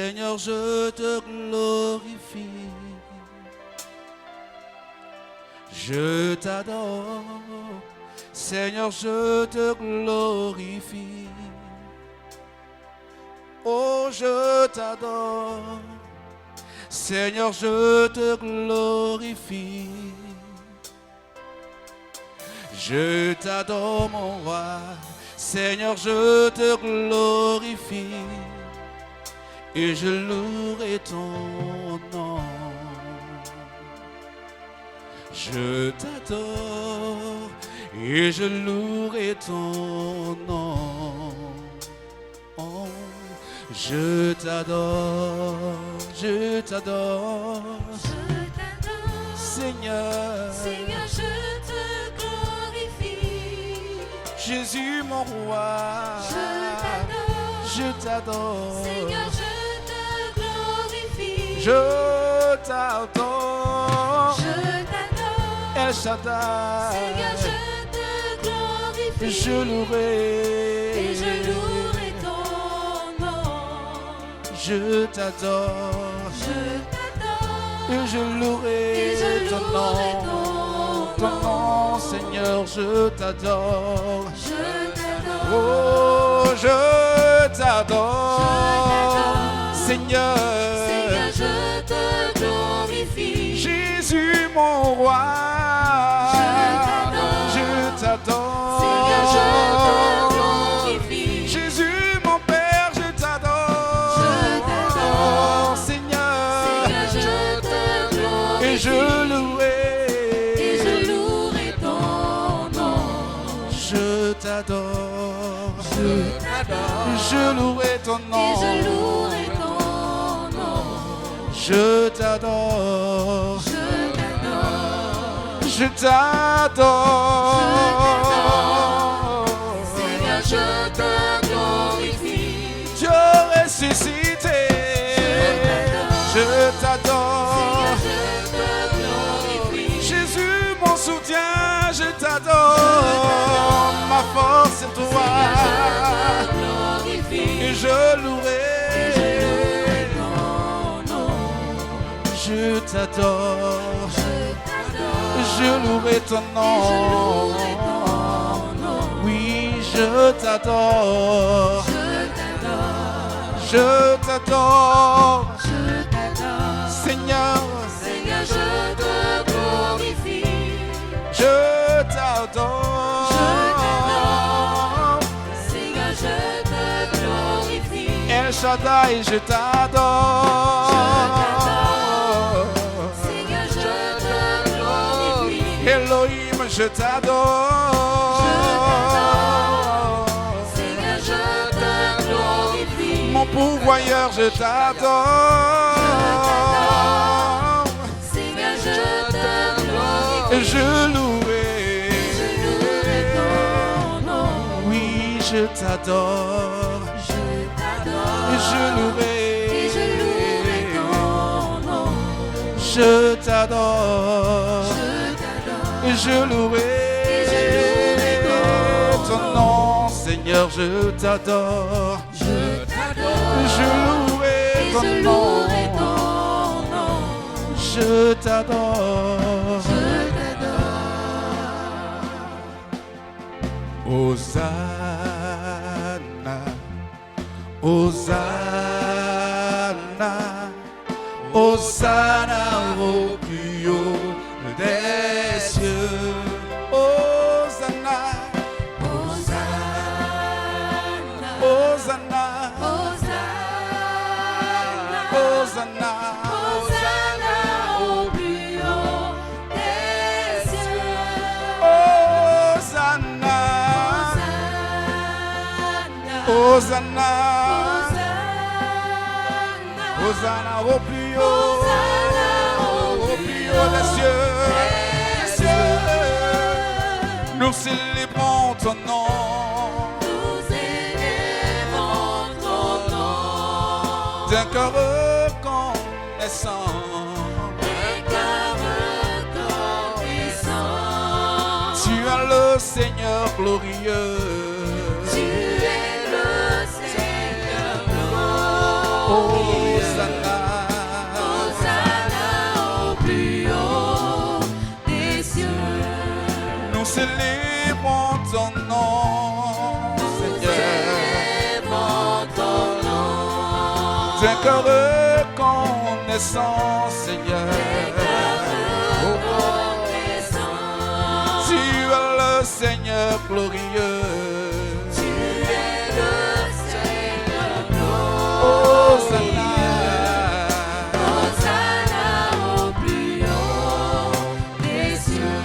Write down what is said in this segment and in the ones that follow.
Seigneur, je te glorifie. Je t'adore. Seigneur, je te glorifie. Oh, je t'adore. Seigneur, je te glorifie. Je t'adore, mon roi. Seigneur, je te glorifie. Et je louerai ton nom. Je t'adore. Et je louerai ton nom. Oh, je t'adore. Je t'adore. Seigneur. Seigneur, je te glorifie. Jésus, mon roi. Je t'adore. Seigneur, je te glorifie. Je t'adore. El Shaddai. Seigneur, je te glorifie. Je louerai. Et je louerai ton nom. Je t'adore. Et je Et louerai je ton louerai nom. ton Ton nom, Seigneur, je t'adore. Je t'adore. Oh, je t'adore. Seigneur. Seigneur, je te glorifie. Jésus, mon roi. Je t'adore. Seigneur, je te glorifie. Jésus, mon Père, je t'adore. Je t'adore. Seigneur, Seigneur, je te glorifie. et je louerai. Et je louerai ton nom. Je t'adore. Je t'adore. Je louerai ton nom. Et je louerai ton nom. Je t'adore. Je t'adore. Je t'adore. Seigneur, je te glorifie. Dieu ressuscité. Je t'adore. Seigneur, je te glorifie. Jésus, mon soutien, je t'adore. Ma force est toi. Et je louerai. Je t'adore. Je louerai ton nom. Oui, je t'adore. Je t'adore. Seigneur, Seigneur, je te glorifie. je t'adore. Seigneur, je te glorifie. El Shaddai, je t'adore. Seigneur, je te glorifie. Elohim, je t'adore. Seigneur, je te glorifie. Mon pourvoyeur, je t'adore. Seigneur, je te glorifie. Et je louerai. Je louerai ton nom. Oui, je t'adore. Je t'adore. Et je louerai. Et je louerai ton nom. Je t'adore. Et je louerai. Et je louerai ton nom, Seigneur, je t'adore. Je t'adore. Je louerai Et ton je nom. louerai ton nom. Je t'adore. Je t'adore. Hosanna, Hosanna, Hosanna au plus haut des cieux. Hosanna, Hosanna. Hosanna, Hosanna. Hosanna, Hosanna au plus haut des cieux. Hosanna, Hosanna. Hosanna, Hosanna. Hosanna au plus haut, Hosanna au plus haut des cieux. Nous célébrons ton nom. Nous élevons ton nom. D'un cœur reconnaissant. Un cœur reconnaissant. Tu es le Seigneur glorieux. Tu es le Seigneur Oh, glorieux. Hosanna. Hosanna au plus haut des cieux. Nous célébrons ton nom, Seigneur. Ton nom. D'un cœur reconnaissant, Seigneur. Tu es le Seigneur glorieux. Tu es le Seigneur Hosanna. Hosanna au plus haut des cieux.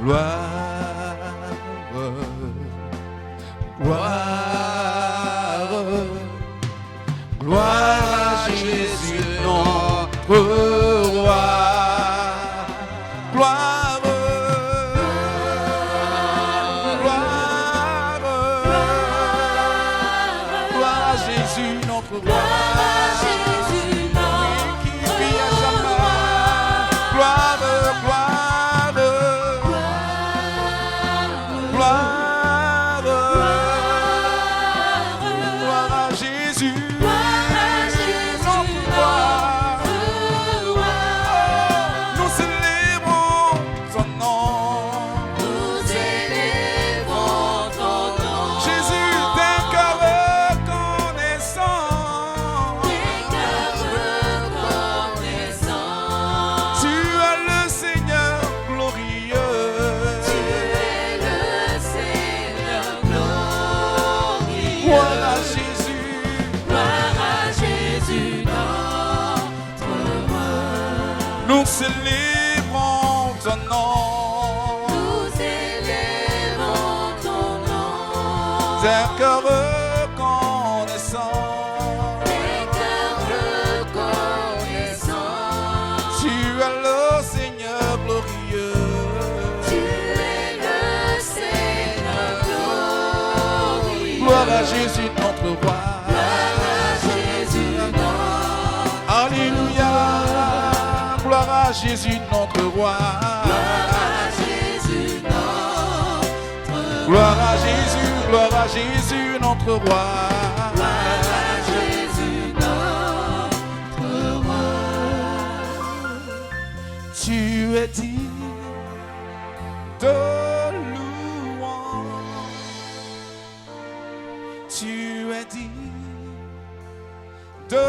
Gloire, gloire, gloire à Jésus, notre roi. Gloire, gloire, gloire à Jésus, notre roi. Jésus, Qui vit à jamais. Gloire, gloire, gloire, gloire à Jésus, notre roi. Nous célébrons son nom. nous élevons ton nom. Jésus, d'un cœur reconnaissant. Des cœurs reconnaissants. Tu es le Seigneur glorieux. Tu es le Seigneur glorieux. Gloire à Jésus. Gloire à Jésus, notre roi. Nous célébrons ton nom. Nous élevons ton nom. D'un cœur reconnaissant. Des cœurs reconnaissants. Tu es le Seigneur glorieux. Tu es le Seigneur glorieux. Gloire à Jésus notre roi. Gloire à Jésus, notre Alléluia. Gloire à Jésus notre roi. Gloire à Jésus, notre Gloire à Jésus, gloire à Jésus notre roi. Gloire à Jésus, notre roi. Tu es digne de louange. Tu es digne de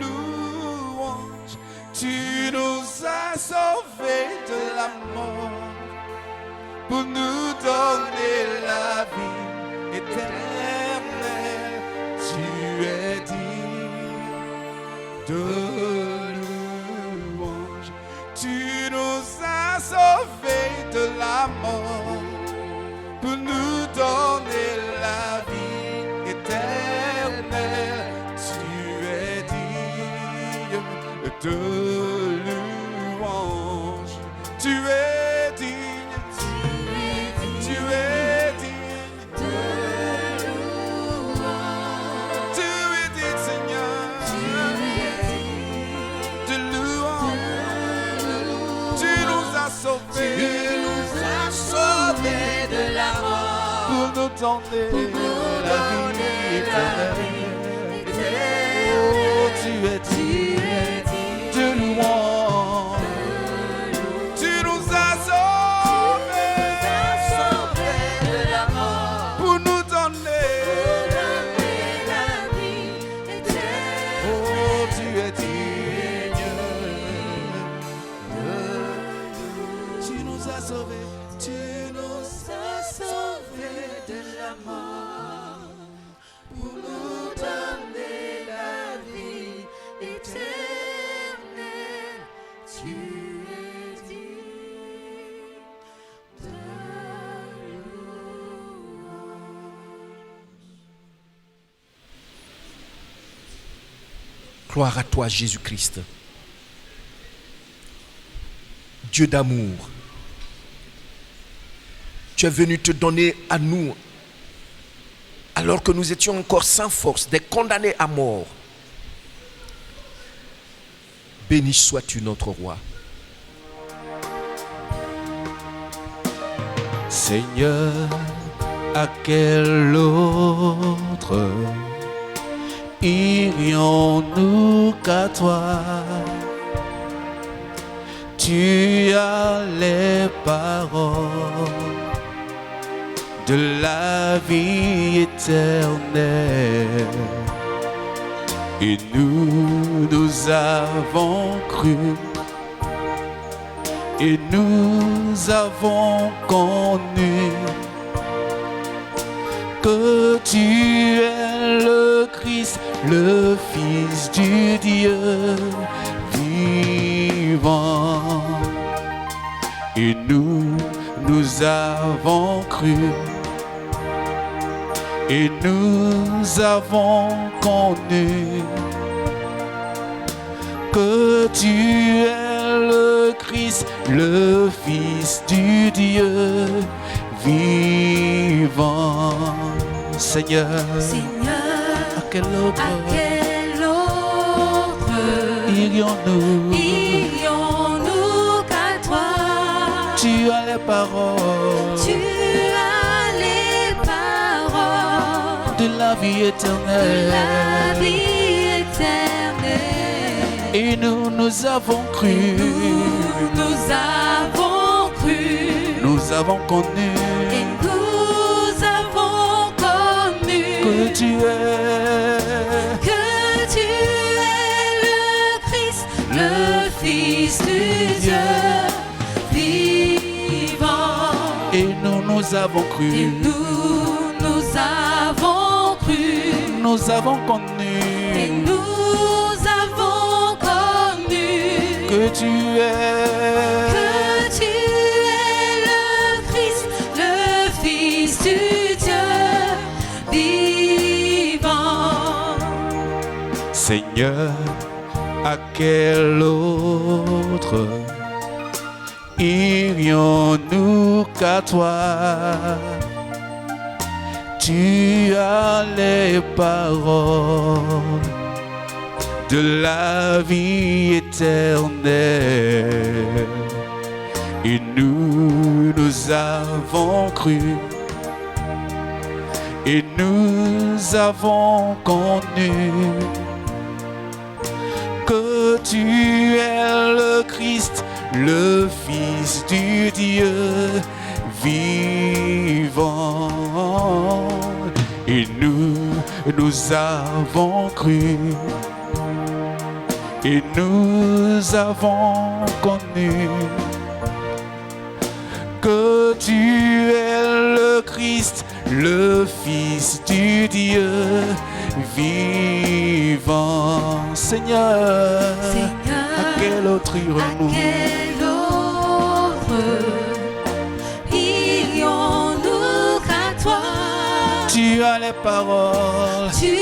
louange. Tu nous as sauvés de la mort pour nous donner la vie éternelle. Tu es digne de louange. Tu nous as sauvés de la mort pour nous donner la vie éternelle. Tu es digne de louange. Tu es digne. Tu es digne. Tu es digne, Seigneur. De louange. Tu nous as sauvés. Sauvés de la mort. Pour nous donner la vie éternelle. Oh, tu es digne de louange. Tu nous as sauvés De la mort. pour nous donner. La vie éternelle. Oh, tu es digne. Tu nous as sauvés. Tu nous as sauvés de la mort pour nous donner la vie Éternel, tu es digne de Gloire à toi, Jésus-Christ. Dieu d'amour, tu es venu te donner à nous alors que nous étions encore sans force, des condamnés à mort. Béni sois-tu notre roi. Seigneur, à quel autre irions-nous qu'à toi? Tu as les paroles de la vie éternelle. Et nous avons cru, et nous avons connu que tu es le Christ, le Fils du Dieu vivant. Et nous avons cru, et nous avons connu que tu es le Christ, le Fils du Dieu vivant. Seigneur, à quel autre irions-nous qu'à toi? Tu as les paroles, Tu as les paroles de la vie de éternelle. la vie éternelle. Et nous avons cru, Nous avons cru, nous avons connu et nous avons connu que tu es le Christ, le Fils du Dieu vivant. et nous avons Et cru, nous avons cru, nous avons et connu nous avons connu que tu es le Christ, le Fils du Dieu vivant. Seigneur. À quel autre irions-nous qu'à toi? Tu as les paroles de la vie éternelle. Et nous avons cru, et nous avons connu que tu es le Christ, le Fils du Dieu vivant. Et nous avons cru, et nous avons connu que tu es le Christ, le Fils du Dieu vivant. Seigneur, à quel autre irions-nous? Quel autre irions-nous qu'à toi? Tu as les paroles Tu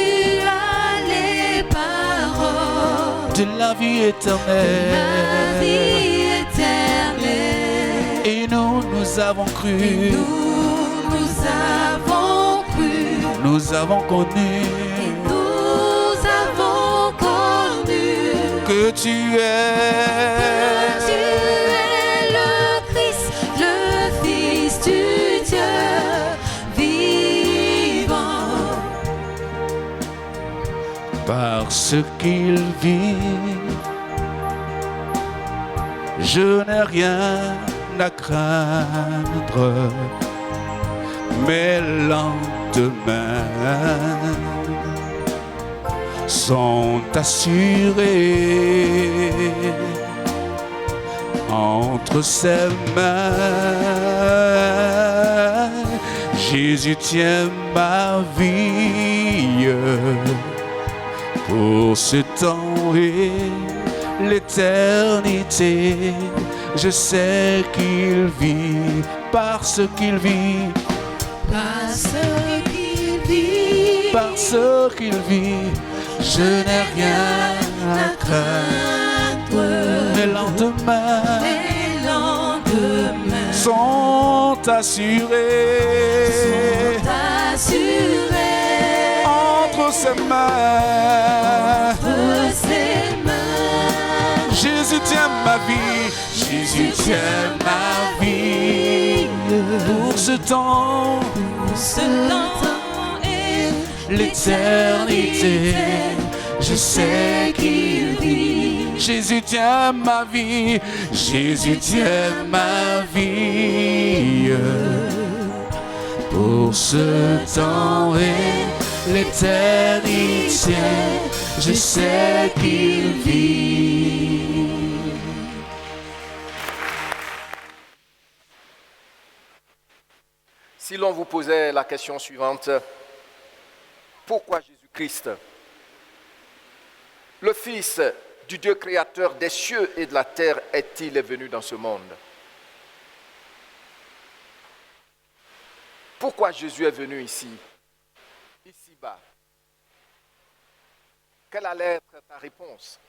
as les paroles de la vie de la éternelle. vie éternelle. Et nous avons Et cru, nous avons cru, nous avons connu et nous avons connu que tu es le Christ, le Fils du Dieu vivant. parce qu'il vit. Je n'ai rien à craindre, mes lendemains sont assurés entre ses mains. Jésus tient ma vie pour ce temps et l'éternité. Je sais qu'il vit, parce qu'il vit, Parce qu'il vit, parce qu'il vit, je n'ai rien à craindre. Mes lendemains les lendemains sont assurés assurés entre ses mains. de ses mains. Jésus tient ma vie, Jésus tient ma vie pour ce temps, Ce temps et l'éternité. je sais qu'il vit. Jésus tient ma vie, Jésus tient ma vie. Pour ce temps et l'éternité, je sais qu'il vit. Si l'on vous posait la question suivante, pourquoi Jésus-Christ, le Fils du Dieu créateur des cieux et de la terre, est-il venu dans ce monde? Pourquoi Jésus est venu ici-bas? Quelle allait être ta réponse?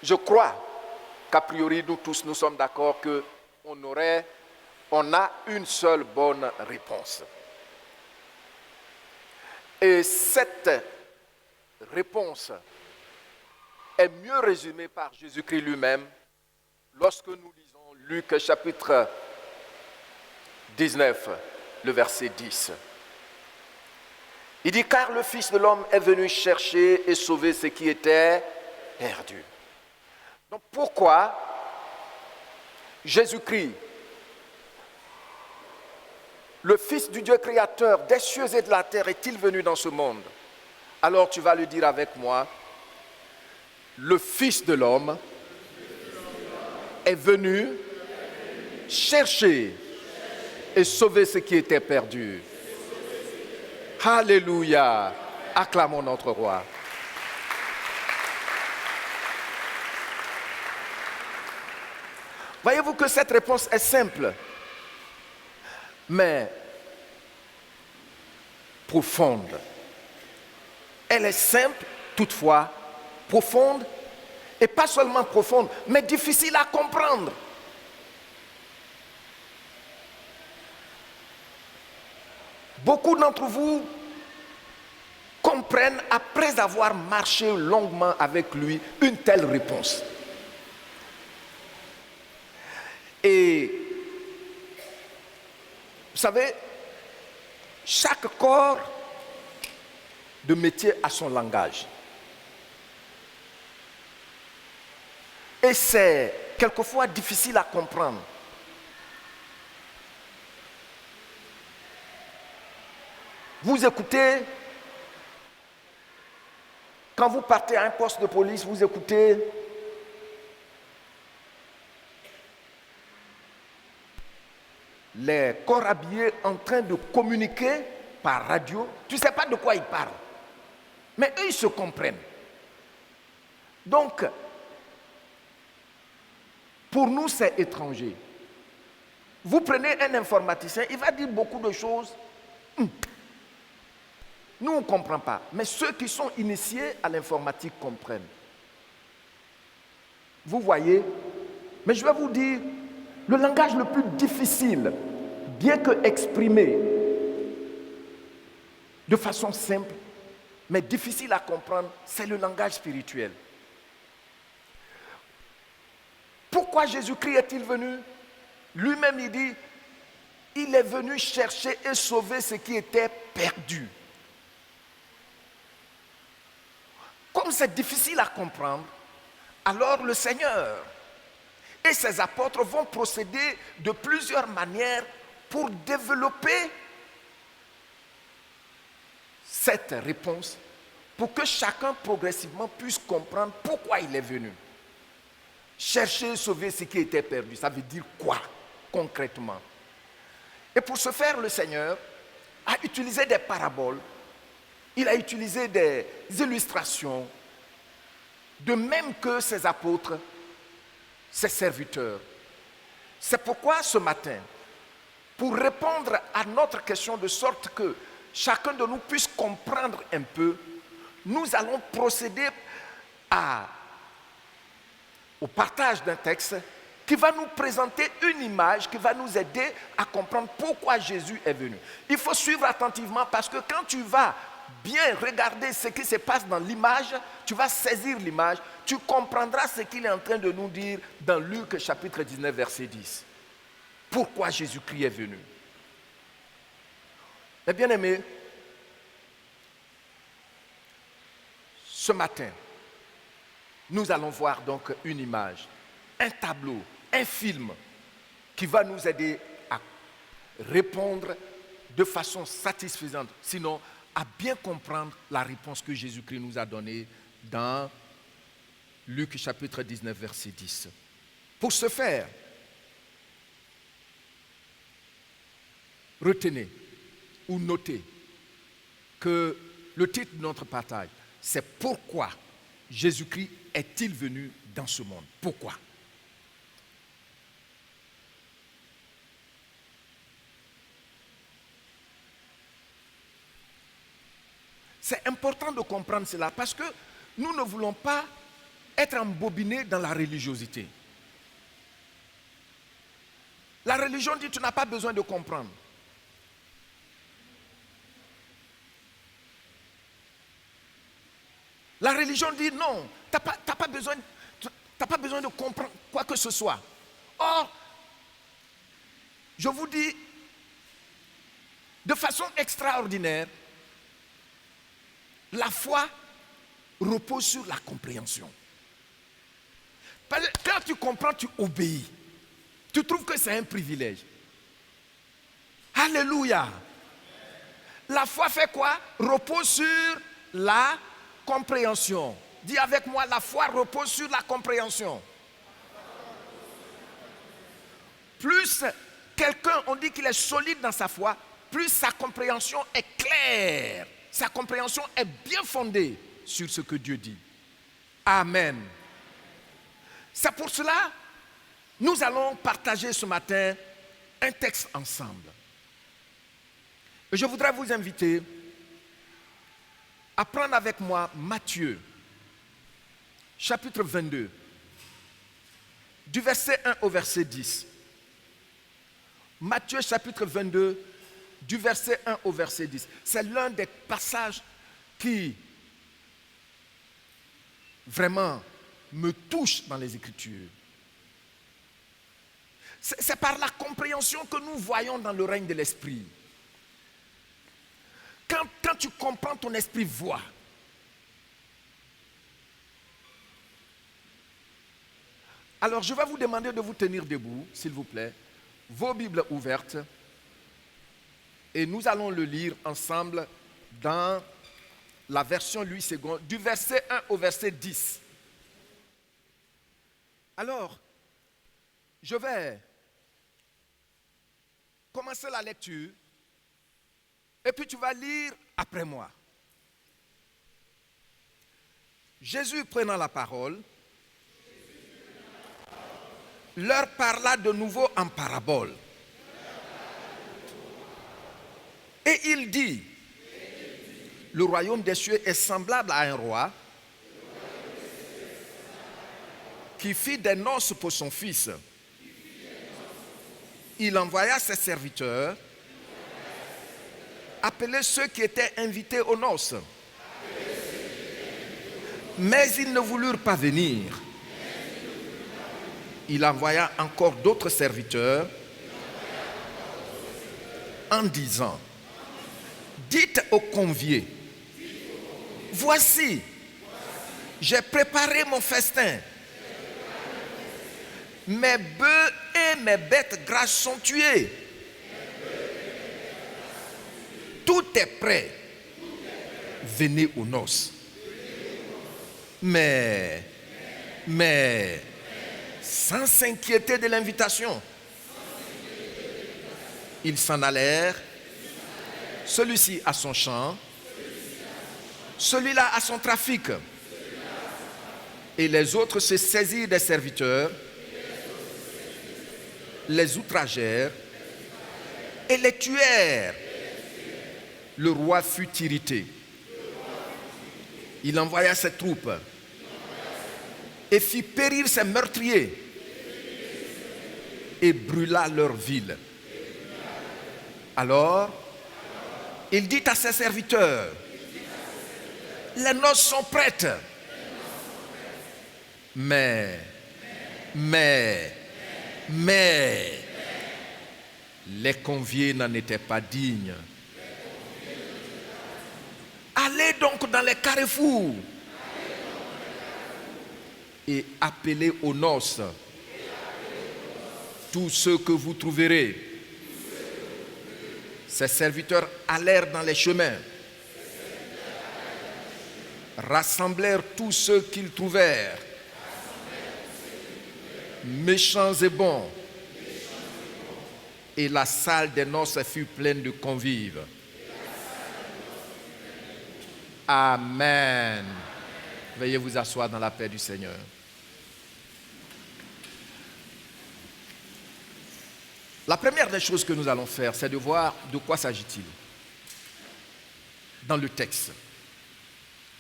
Je crois qu'a priori, nous tous, nous sommes d'accord qu'on a une seule bonne réponse. Et cette réponse est mieux résumée par Jésus-Christ lui-même lorsque nous lisons Luc chapitre 19, le verset 10. Il dit, car le Fils de l'homme est venu chercher et sauver ce qui était perdu. Donc pourquoi Jésus-Christ, le Fils du Dieu créateur des cieux et de la terre, est-il venu dans ce monde? Alors tu vas le dire avec moi. Le Fils de l'homme est venu chercher et sauver ce qui était perdu. Alléluia. Acclamons notre roi. Voyez-vous que cette réponse est simple, mais profonde. Elle est simple, toutefois profonde, et pas seulement profonde, mais difficile à comprendre. Beaucoup d'entre vous comprennent, après avoir marché longuement avec lui, une telle réponse. Et vous savez, chaque corps de métier a son langage. Et c'est quelquefois difficile à comprendre. Vous écoutez, quand vous partez à un poste de police, vous écoutez les corps habillés en train de communiquer par radio. Tu ne sais pas de quoi ils parlent, mais eux, ils se comprennent. Donc, pour nous, c'est étranger. Vous prenez un informaticien, il va dire beaucoup de choses. Nous, on ne comprend pas. Mais ceux qui sont initiés à l'informatique comprennent. Vous voyez? Mais je vais vous dire, le langage le plus difficile, bien que exprimé de façon simple, mais difficile à comprendre, c'est le langage spirituel. Pourquoi Jésus-Christ est-il venu? Lui-même, il dit, il est venu chercher et sauver ce qui était perdu. Comme c'est difficile à comprendre, alors le Seigneur et ses apôtres vont procéder de plusieurs manières pour développer cette réponse, pour que chacun progressivement puisse comprendre pourquoi il est venu. Chercher et sauver ce qui était perdu, ça veut dire quoi concrètement? Et pour ce faire, le Seigneur a utilisé des paraboles. Il a utilisé des illustrations, de même que ses apôtres, ses serviteurs. C'est pourquoi ce matin, pour répondre à notre question de sorte que chacun de nous puisse comprendre un peu, nous allons procéder au partage d'un texte qui va nous présenter une image qui va nous aider à comprendre pourquoi Jésus est venu. Il faut suivre attentivement parce que quand tu vas bien regarder ce qui se passe dans l'image, tu vas saisir l'image, tu comprendras ce qu'il est en train de nous dire dans Luc chapitre 19 verset 10. Pourquoi Jésus-Christ est venu? Mes bien-aimés, ce matin, nous allons voir donc une image, un tableau, un film qui va nous aider à répondre de façon satisfaisante, sinon à bien comprendre la réponse que Jésus-Christ nous a donnée dans Luc chapitre 19, verset 10. Pour ce faire, retenez ou notez que le titre de notre partage, c'est « Pourquoi Jésus-Christ est-il venu dans ce monde ?» Pourquoi? C'est important de comprendre cela parce que nous ne voulons pas être embobinés dans la religiosité. La religion dit que tu n'as pas besoin de comprendre. La religion dit non, tu n'as pas besoin de comprendre quoi que ce soit. Or, je vous dis, de façon extraordinaire, la foi repose sur la compréhension. Quand tu comprends, tu obéis. Tu trouves que c'est un privilège. Alléluia. La foi fait quoi? Repose sur la compréhension. Dis avec moi, la foi repose sur la compréhension. Plus quelqu'un, on dit qu'il est solide dans sa foi, plus sa compréhension est claire. Sa compréhension est bien fondée sur ce que Dieu dit. Amen. C'est pour cela, nous allons partager ce matin un texte ensemble. Et je voudrais vous inviter à prendre avec moi Matthieu, chapitre 22, du verset 1 au verset 10. Matthieu, chapitre 22, du verset 1 au verset 10. C'est l'un des passages qui vraiment me touche dans les Écritures. C'est par la compréhension que nous voyons dans le règne de l'Esprit. Quand tu comprends, ton esprit voit. Alors, je vais vous demander de vous tenir debout, s'il vous plaît, vos Bibles ouvertes, et nous allons le lire ensemble dans la version Louis II, du verset 1 au verset 10. Alors, je vais commencer la lecture, et puis tu vas lire après moi. Jésus prenant la parole, leur parla de nouveau en parabole. Et il dit, le royaume des cieux est semblable à un roi qui fit des noces pour son fils. Il envoya ses serviteurs appeler ceux qui étaient invités aux noces. Mais ils ne voulurent pas venir. Il envoya encore d'autres serviteurs en disant, dites aux conviés, voici, j'ai préparé mon festin. Mes bœufs et mes bêtes grasses sont tués. Tout est prêt. Venez aux noces. Mais, sans s'inquiéter de l'invitation, ils s'en allèrent, celui-ci à son champ, celui-là à son trafic, et les autres se saisirent des serviteurs, les outragèrent et les tuèrent. Le roi fut irrité. Il envoya ses troupes et fit périr ses meurtriers et brûla leur ville. Alors, il dit à ses serviteurs, les noces sont prêtes, mais, les conviés n'en étaient pas dignes. Allez donc dans les carrefours et appelez aux noces tous ceux que vous trouverez. Ses serviteurs allèrent dans les chemins, rassemblèrent tous ceux qu'ils trouvèrent, méchants et bons, et la salle des noces fut pleine de convives. Amen. Veuillez vous asseoir dans la paix du Seigneur. La première des choses que nous allons faire, c'est de voir de quoi s'agit-il dans le texte.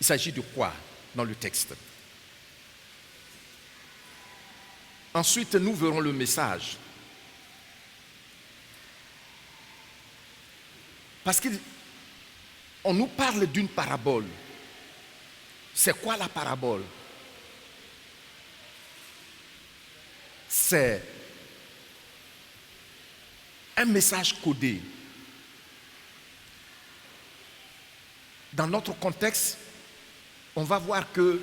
Il s'agit de quoi dans le texte? Ensuite, nous verrons le message. Parce qu'on nous parle d'une parabole. C'est quoi la parabole? C'est un message codé. Dans notre contexte, on va voir que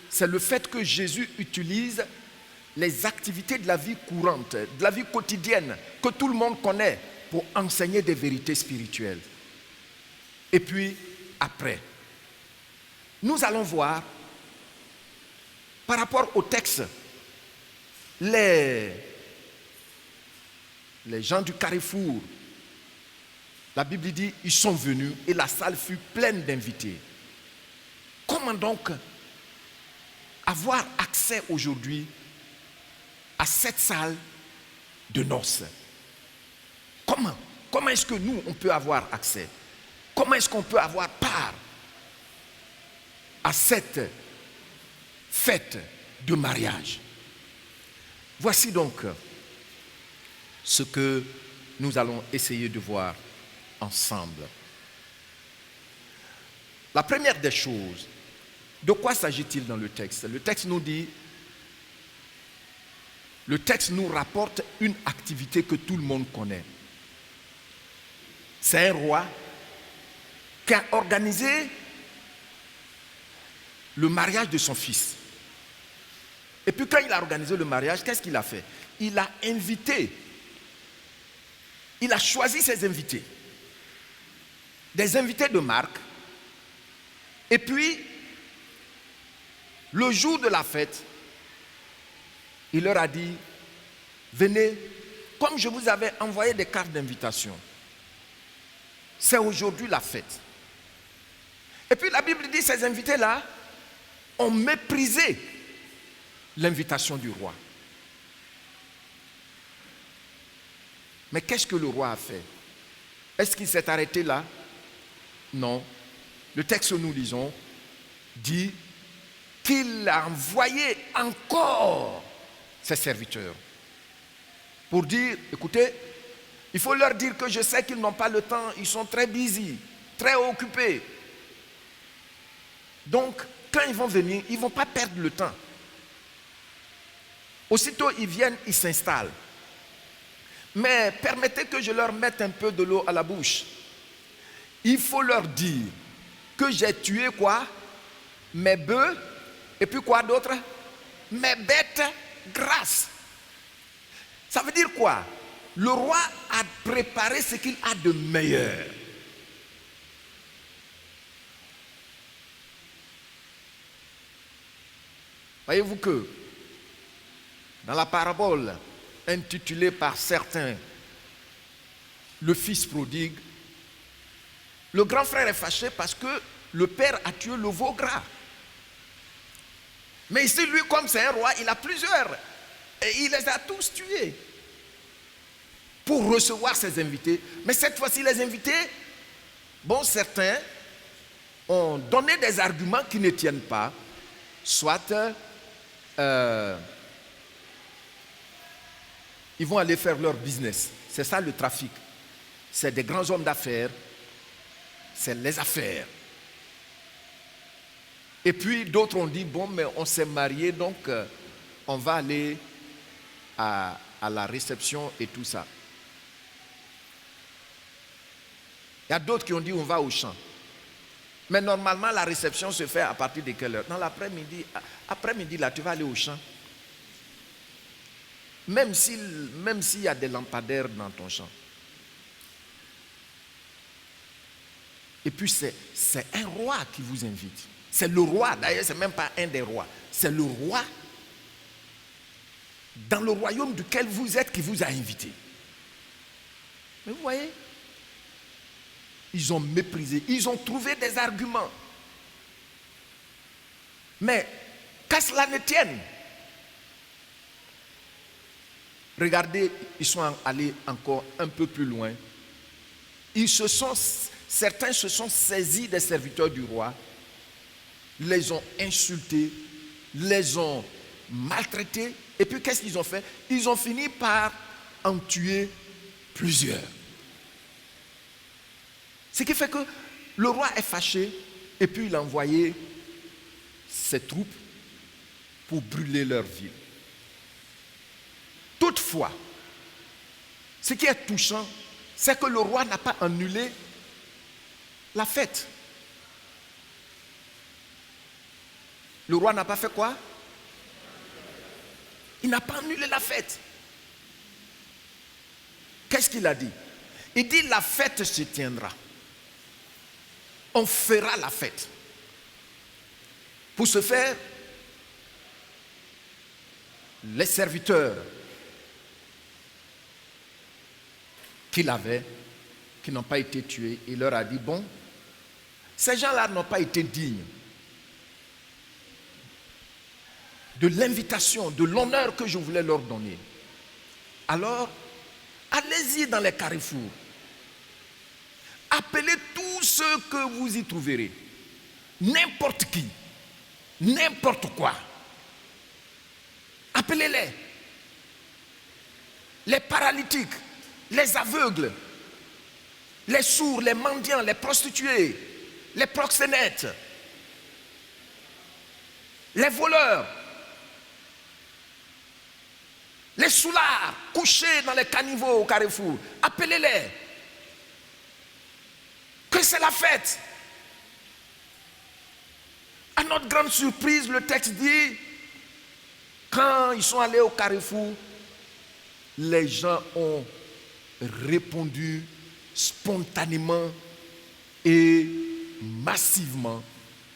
c'est le fait que Jésus utilise les activités de la vie courante, de la vie quotidienne, que tout le monde connaît, pour enseigner des vérités spirituelles. Et puis, après, nous allons voir, par rapport au texte, les gens du carrefour, la Bible dit, ils sont venus et la salle fut pleine d'invités. Comment donc avoir accès aujourd'hui à cette salle de noces? Comment est-ce que nous, on peut avoir accès? Comment est-ce qu'on peut avoir part à cette fête de mariage? Voici donc ce que nous allons essayer de voir ensemble. La première des choses, de quoi s'agit-il dans le texte? Le texte nous rapporte une activité que tout le monde connaît. C'est un roi qui a organisé le mariage de son fils. Et puis quand il a organisé le mariage, qu'est-ce qu'il a fait? Il a choisi ses invités. Des invités de marque. Et puis, le jour de la fête, il leur a dit, venez, comme je vous avais envoyé des cartes d'invitation, c'est aujourd'hui la fête. Et puis la Bible dit, ces invités-là ont méprisé l'invitation du roi. Mais qu'est-ce que le roi a fait? Est-ce qu'il s'est arrêté là? Non. Le texte que nous lisons dit qu'il a envoyé encore ses serviteurs pour dire, écoutez, il faut leur dire que je sais qu'ils n'ont pas le temps, ils sont très busy, très occupés. Donc, quand ils vont venir, ils ne vont pas perdre le temps. Aussitôt ils viennent, ils s'installent. Mais permettez que je leur mette un peu de l'eau à la bouche. Il faut leur dire que j'ai tué quoi? Mes bœufs, et puis quoi d'autre? Mes bêtes grasses. Ça veut dire quoi? Le roi a préparé ce qu'il a de meilleur. Voyez-vous que dans la parabole intitulée par certains le fils prodigue, le grand frère est fâché parce que le père a tué le veau gras. Mais ici, lui, comme c'est un roi, il a plusieurs. Et il les a tous tués pour recevoir ses invités. Mais cette fois-ci, les invités, bon, certains ont donné des arguments qui ne tiennent pas. Soit ils vont aller faire leur business. C'est ça le trafic. C'est des grands hommes d'affaires. C'est les affaires. Et puis d'autres ont dit, bon, mais on s'est mariés, donc on va aller à la réception et tout ça. Il y a d'autres qui ont dit, on va au champ. Mais normalement, la réception se fait à partir de quelle heure? Dans l'après-midi. Après-midi, là, tu vas aller au champ. Même s'il y a des lampadaires dans ton champ. Et puis, c'est un roi qui vous invite. C'est le roi. D'ailleurs, ce n'est même pas un des rois. C'est le roi dans le royaume duquel vous êtes qui vous a invité. Mais vous voyez, ils ont méprisé, ils ont trouvé des arguments. Mais qu'à cela ne tienne, regardez, ils sont allés encore un peu plus loin. Certains se sont saisis des serviteurs du roi, les ont insultés, les ont maltraités. Et puis qu'est-ce qu'ils ont fait? Ils ont fini par en tuer plusieurs. Ce qui fait que le roi est fâché et puis il a envoyé ses troupes pour brûler leur ville. Toutefois, ce qui est touchant, c'est que le roi n'a pas annulé la fête. Le roi n'a pas fait quoi? Il n'a pas annulé la fête. Qu'est-ce qu'il a dit? Il dit la fête se tiendra. On fera la fête. Pour ce faire, les serviteurs qu'il avait, qui n'ont pas été tués, il leur a dit, bon, ces gens-là n'ont pas été dignes de l'invitation, de l'honneur que je voulais leur donner. Alors, allez-y dans les carrefours. Appelez tous ceux que vous y trouverez. N'importe qui. N'importe quoi. Appelez-les. Les paralytiques, les aveugles, les sourds, les mendiants, les prostituées, les proxénètes, les voleurs, les soulards couchés dans les caniveaux au carrefour. Appelez-les. Que c'est la fête. À notre grande surprise, le texte dit, quand ils sont allés au carrefour, les gens ont répondu spontanément et massivement,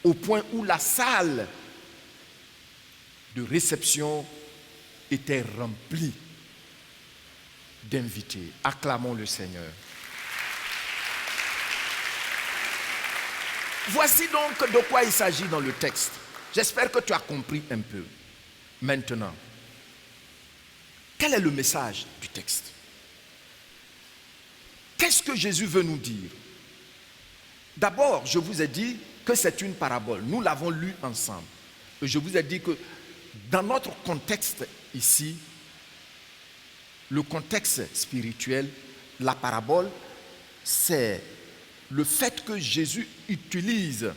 au point où la salle de réception était remplie d'invités. Acclamons le Seigneur. Voici donc de quoi il s'agit dans le texte. J'espère que tu as compris un peu. Maintenant, quel est le message du texte? Qu'est-ce que Jésus veut nous dire? D'abord, je vous ai dit que c'est une parabole. Nous l'avons lu ensemble. Et je vous ai dit que dans notre contexte ici, le contexte spirituel, la parabole, c'est le fait que Jésus utilise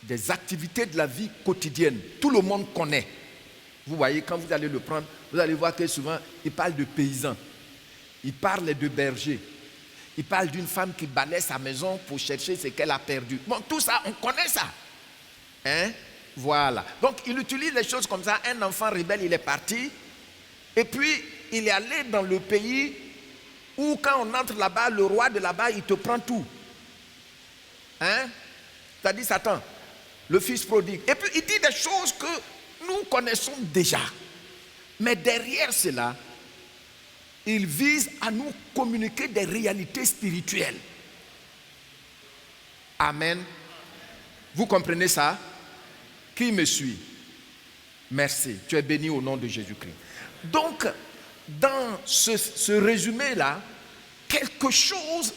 des activités de la vie quotidienne. Tout le monde connaît. Vous voyez, quand vous allez le prendre, vous allez voir que souvent, il parle de paysans. Il parle de bergers. Il parle d'une femme qui balaie sa maison pour chercher ce qu'elle a perdu. Bon, tout ça, on connaît ça. Hein? Voilà. Donc, il utilise les choses comme ça. Un enfant rebelle, il est parti. Et puis, il est allé dans le pays où, quand on entre là-bas, le roi de là-bas, il te prend tout. Hein? C'est-à-dire Satan, le fils prodigue. Et puis, il dit des choses que nous connaissons déjà. Mais derrière cela, il vise à nous communiquer des réalités spirituelles. Amen. Vous comprenez ça? Qui me suit? Merci. Tu es béni au nom de Jésus-Christ. Donc, dans ce résumé-là, quelque chose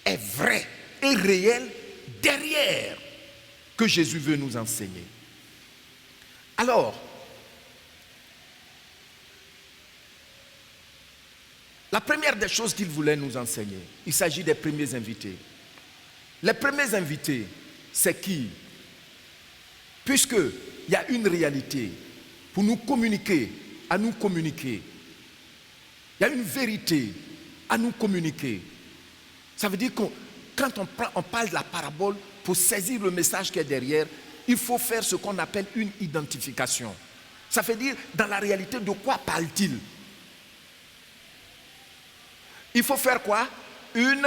est vrai et réel derrière que Jésus veut nous enseigner. Alors, la première des choses qu'il voulait nous enseigner, il s'agit des premiers invités. Les premiers invités, c'est qui? Puisqu'il y a une réalité pour nous communiquer, à nous communiquer. Il y a une vérité à nous communiquer. Ça veut dire que quand on parle de la parabole, pour saisir le message qui est derrière, il faut faire ce qu'on appelle une identification. Ça veut dire, dans la réalité, de quoi parle-t-il? Il faut faire quoi? Une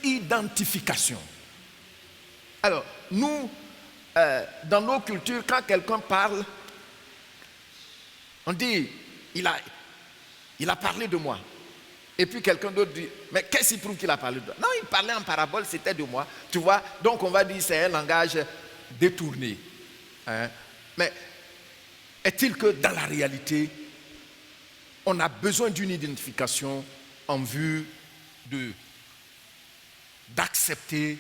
identification. Alors, nous, dans nos cultures, quand quelqu'un parle, on dit, il a parlé de moi. Et puis quelqu'un d'autre dit, mais qu'est-ce qui prouve qu'il a parlé de toi? Non, il parlait en parabole, c'était de moi. Tu vois, donc on va dire c'est un langage détourné. Hein? Mais est-il que dans la réalité, on a besoin d'une identification en vue d'accepter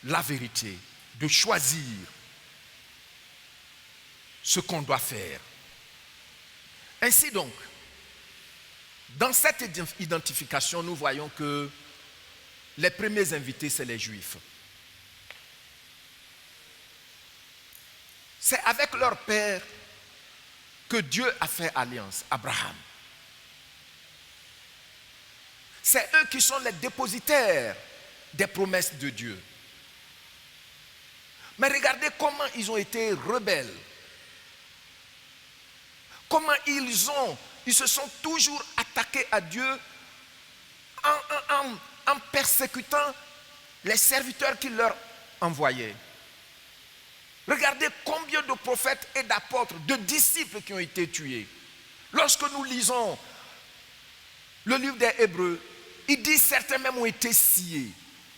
la vérité, de choisir ce qu'on doit faire. Ainsi donc, dans cette identification, nous voyons que les premiers invités, c'est les Juifs. C'est avec leur père que Dieu a fait alliance, Abraham. C'est eux qui sont les dépositaires des promesses de Dieu. Mais regardez comment ils ont été rebelles. Comment ils se sont toujours attaqués à Dieu en persécutant les serviteurs qu'il leur envoyait. Regardez combien de prophètes et d'apôtres, de disciples qui ont été tués. Lorsque nous lisons le livre des Hébreux, il dit certains même ont été sciés,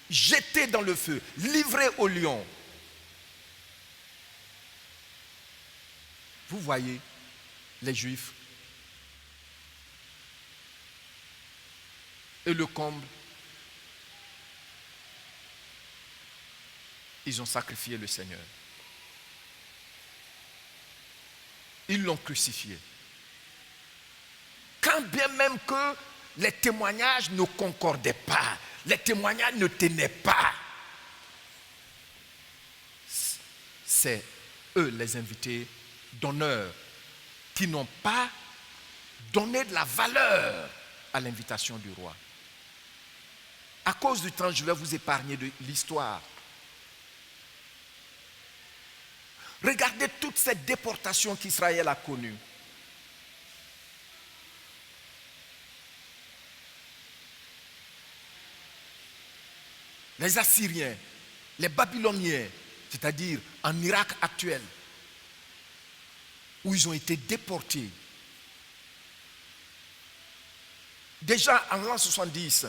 jetés dans le feu, livrés aux lions. Vous voyez, les Juifs, et le comble, ils ont sacrifié le Seigneur. Ils l'ont crucifié. Quand bien même que les témoignages ne concordaient pas, les témoignages ne tenaient pas, c'est eux les invités d'honneur qui n'ont pas donné de la valeur à l'invitation du roi. À cause du temps, je vais vous épargner de l'histoire. Regardez toute cette déportation qu'Israël a connue. Les Assyriens, les Babyloniens, c'est-à-dire en Irak actuel, où ils ont été déportés. Déjà en l'an 70,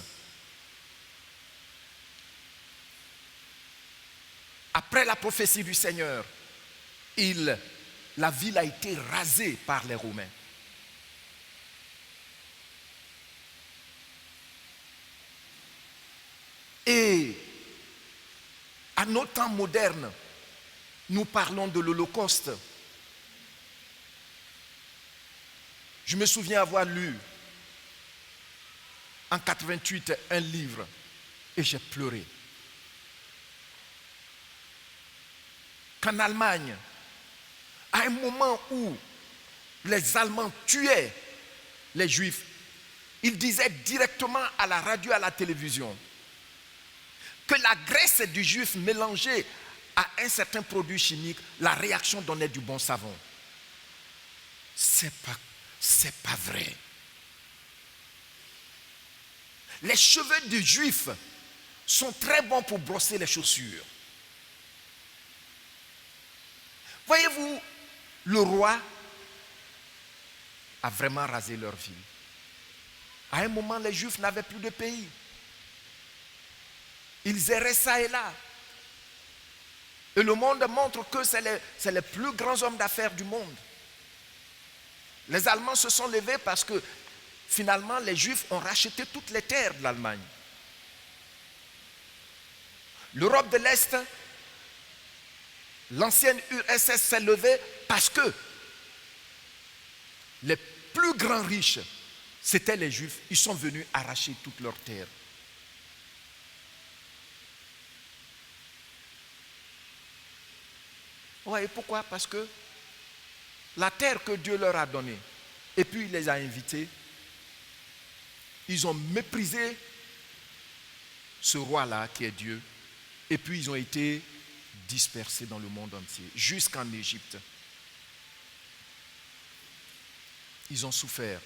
après la prophétie du Seigneur, la ville a été rasée par les Romains. Et à nos temps modernes, nous parlons de l'Holocauste. Je me souviens avoir lu en 88 un livre et j'ai pleuré. Qu'en Allemagne, à un moment où les Allemands tuaient les Juifs, ils disaient directement à la radio, à la télévision, que la graisse du Juif mélangée à un certain produit chimique, la réaction donnait du bon savon. C'est pas vrai. Les cheveux du Juif sont très bons pour brosser les chaussures. Voyez-vous, le roi a vraiment rasé leur ville. À un moment, les Juifs n'avaient plus de pays. Ils erraient ça et là. Et le monde montre que c'est les plus grands hommes d'affaires du monde. Les Allemands se sont levés parce que finalement, les Juifs ont racheté toutes les terres de l'Allemagne. L'Europe de l'Est, l'ancienne URSS s'est levée parce que les plus grands riches, c'étaient les Juifs. Ils sont venus arracher toutes leurs terres. Ouais, et pourquoi? Parce que la terre que Dieu leur a donnée, et puis il les a invités, ils ont méprisé ce roi-là qui est Dieu. Et puis ils ont été dispersés dans le monde entier, jusqu'en Égypte. Ils ont souffert.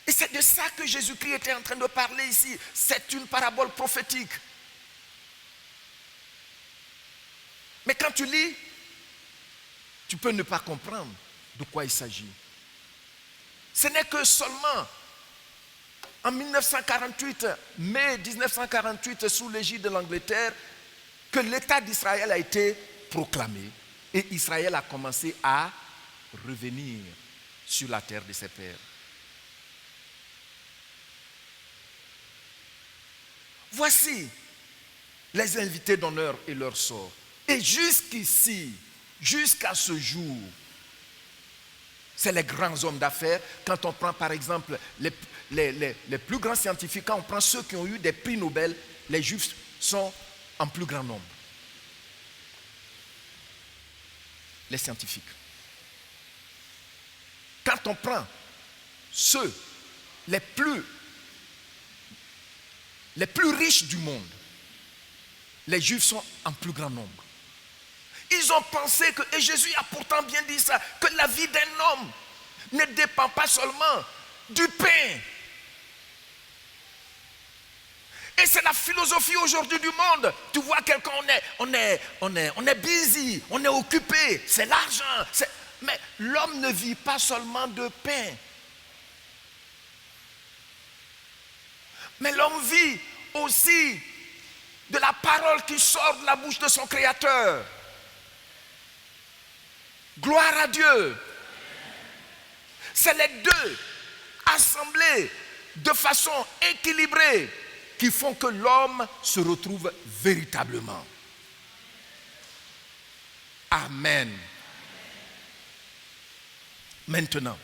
Et c'est de ça que Jésus-Christ était en train de parler ici. C'est une parabole prophétique. Mais quand tu lis, tu peux ne pas comprendre de quoi il s'agit. Ce n'est que seulement en 1948, mai 1948, sous l'égide de l'Angleterre, que l'État d'Israël a été proclamé et Israël a commencé à revenir sur la terre de ses pères. Voici les invités d'honneur et leur sort. Et jusqu'ici, jusqu'à ce jour, c'est les grands hommes d'affaires. Quand on prend par exemple les plus grands scientifiques, quand on prend ceux qui ont eu des prix Nobel, les Juifs sont en plus grand nombre. Les scientifiques. Quand on prend ceux les plus riches du monde, les Juifs sont en plus grand nombre. Ils ont pensé que, et Jésus a pourtant bien dit ça, que la vie d'un homme ne dépend pas seulement du pain. Et c'est la philosophie aujourd'hui du monde. Tu vois quelqu'un, on est busy, on est occupé, c'est l'argent. Mais l'homme ne vit pas seulement de pain. Mais l'homme vit aussi de la parole qui sort de la bouche de son Créateur. Gloire à Dieu. C'est les deux assemblés de façon équilibrée qui font que l'homme se retrouve véritablement. Amen. Maintenant,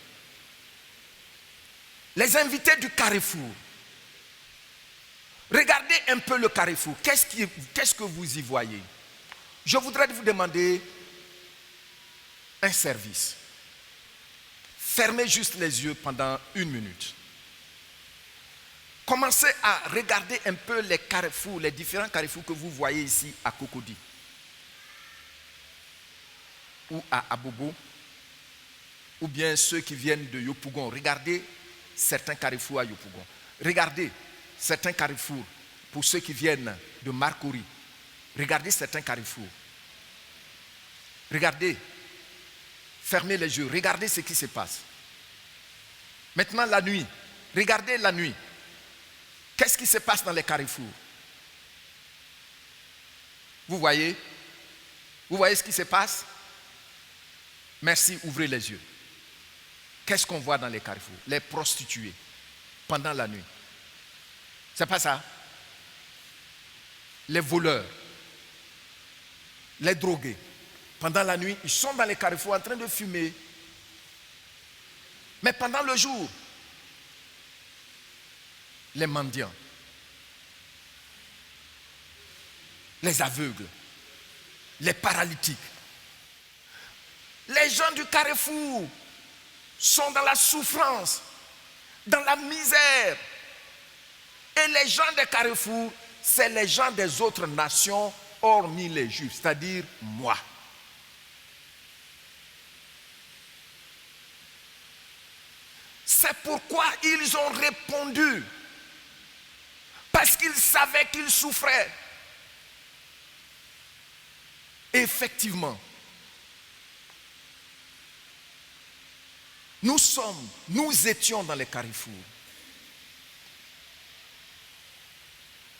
les invités du carrefour. Regardez un peu le carrefour. Qu'est-ce que vous y voyez? Je voudrais vous demander un service. Fermez juste les yeux pendant 1 minute. Commencez à regarder un peu les carrefours, les différents carrefours que vous voyez ici à Cocody ou à Abobo, ou bien ceux qui viennent de Yopougon. Regardez certains carrefours à Yopougon. Regardez certains carrefours pour ceux qui viennent de Marcory. Regardez certains carrefours. Regardez. Fermez les yeux. Regardez ce qui se passe. Maintenant, la nuit. Regardez la nuit. Qu'est-ce qui se passe dans les carrefours? Vous voyez? Vous voyez ce qui se passe? Merci, ouvrez les yeux. Qu'est-ce qu'on voit dans les carrefours? Les prostituées pendant la nuit. C'est pas ça? Les voleurs, les drogués. Pendant la nuit, ils sont dans les carrefours en train de fumer. Mais pendant le jour, les mendiants, les aveugles, les paralytiques. Les gens du carrefour sont dans la souffrance, dans la misère. Et les gens des carrefours, c'est les gens des autres nations, hormis les Juifs, c'est-à-dire moi. C'est pourquoi ils ont répondu. Parce qu'ils savaient qu'ils souffraient. Effectivement, nous étions dans les carrefours.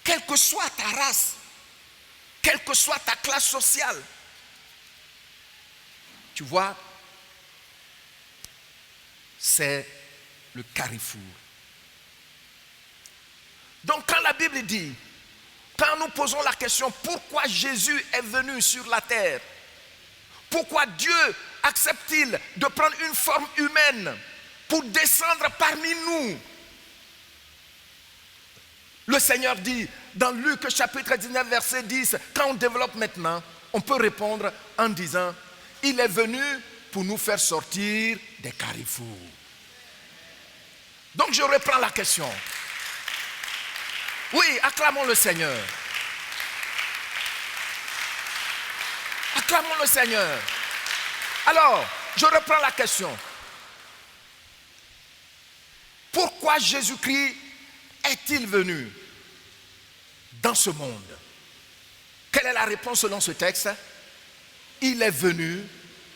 Quelle que soit ta race, quelle que soit ta classe sociale, tu vois, c'est le carrefour. Donc quand la Bible dit, quand nous posons la question pourquoi Jésus est venu sur la terre, pourquoi Dieu accepte-t-il de prendre une forme humaine pour descendre parmi nous? Le Seigneur dit dans Luc chapitre 19 verset 10, quand on développe maintenant, on peut répondre en disant, il est venu pour nous faire sortir des carrefours. Donc je reprends la question. Oui, acclamons le Seigneur. Acclamons le Seigneur. Alors, je reprends la question. Pourquoi Jésus-Christ est-il venu dans ce monde? Quelle est la réponse selon ce texte? Il est venu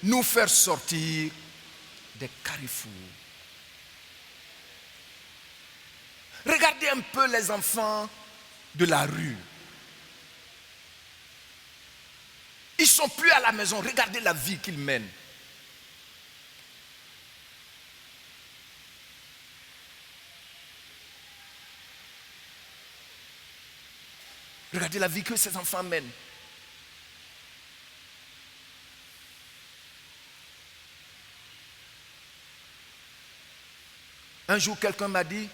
nous faire sortir des carrefours. Regardez un peu les enfants de la rue. Ils ne sont plus à la maison. Regardez la vie qu'ils mènent. Regardez la vie que ces enfants mènent. Un jour, quelqu'un m'a dit,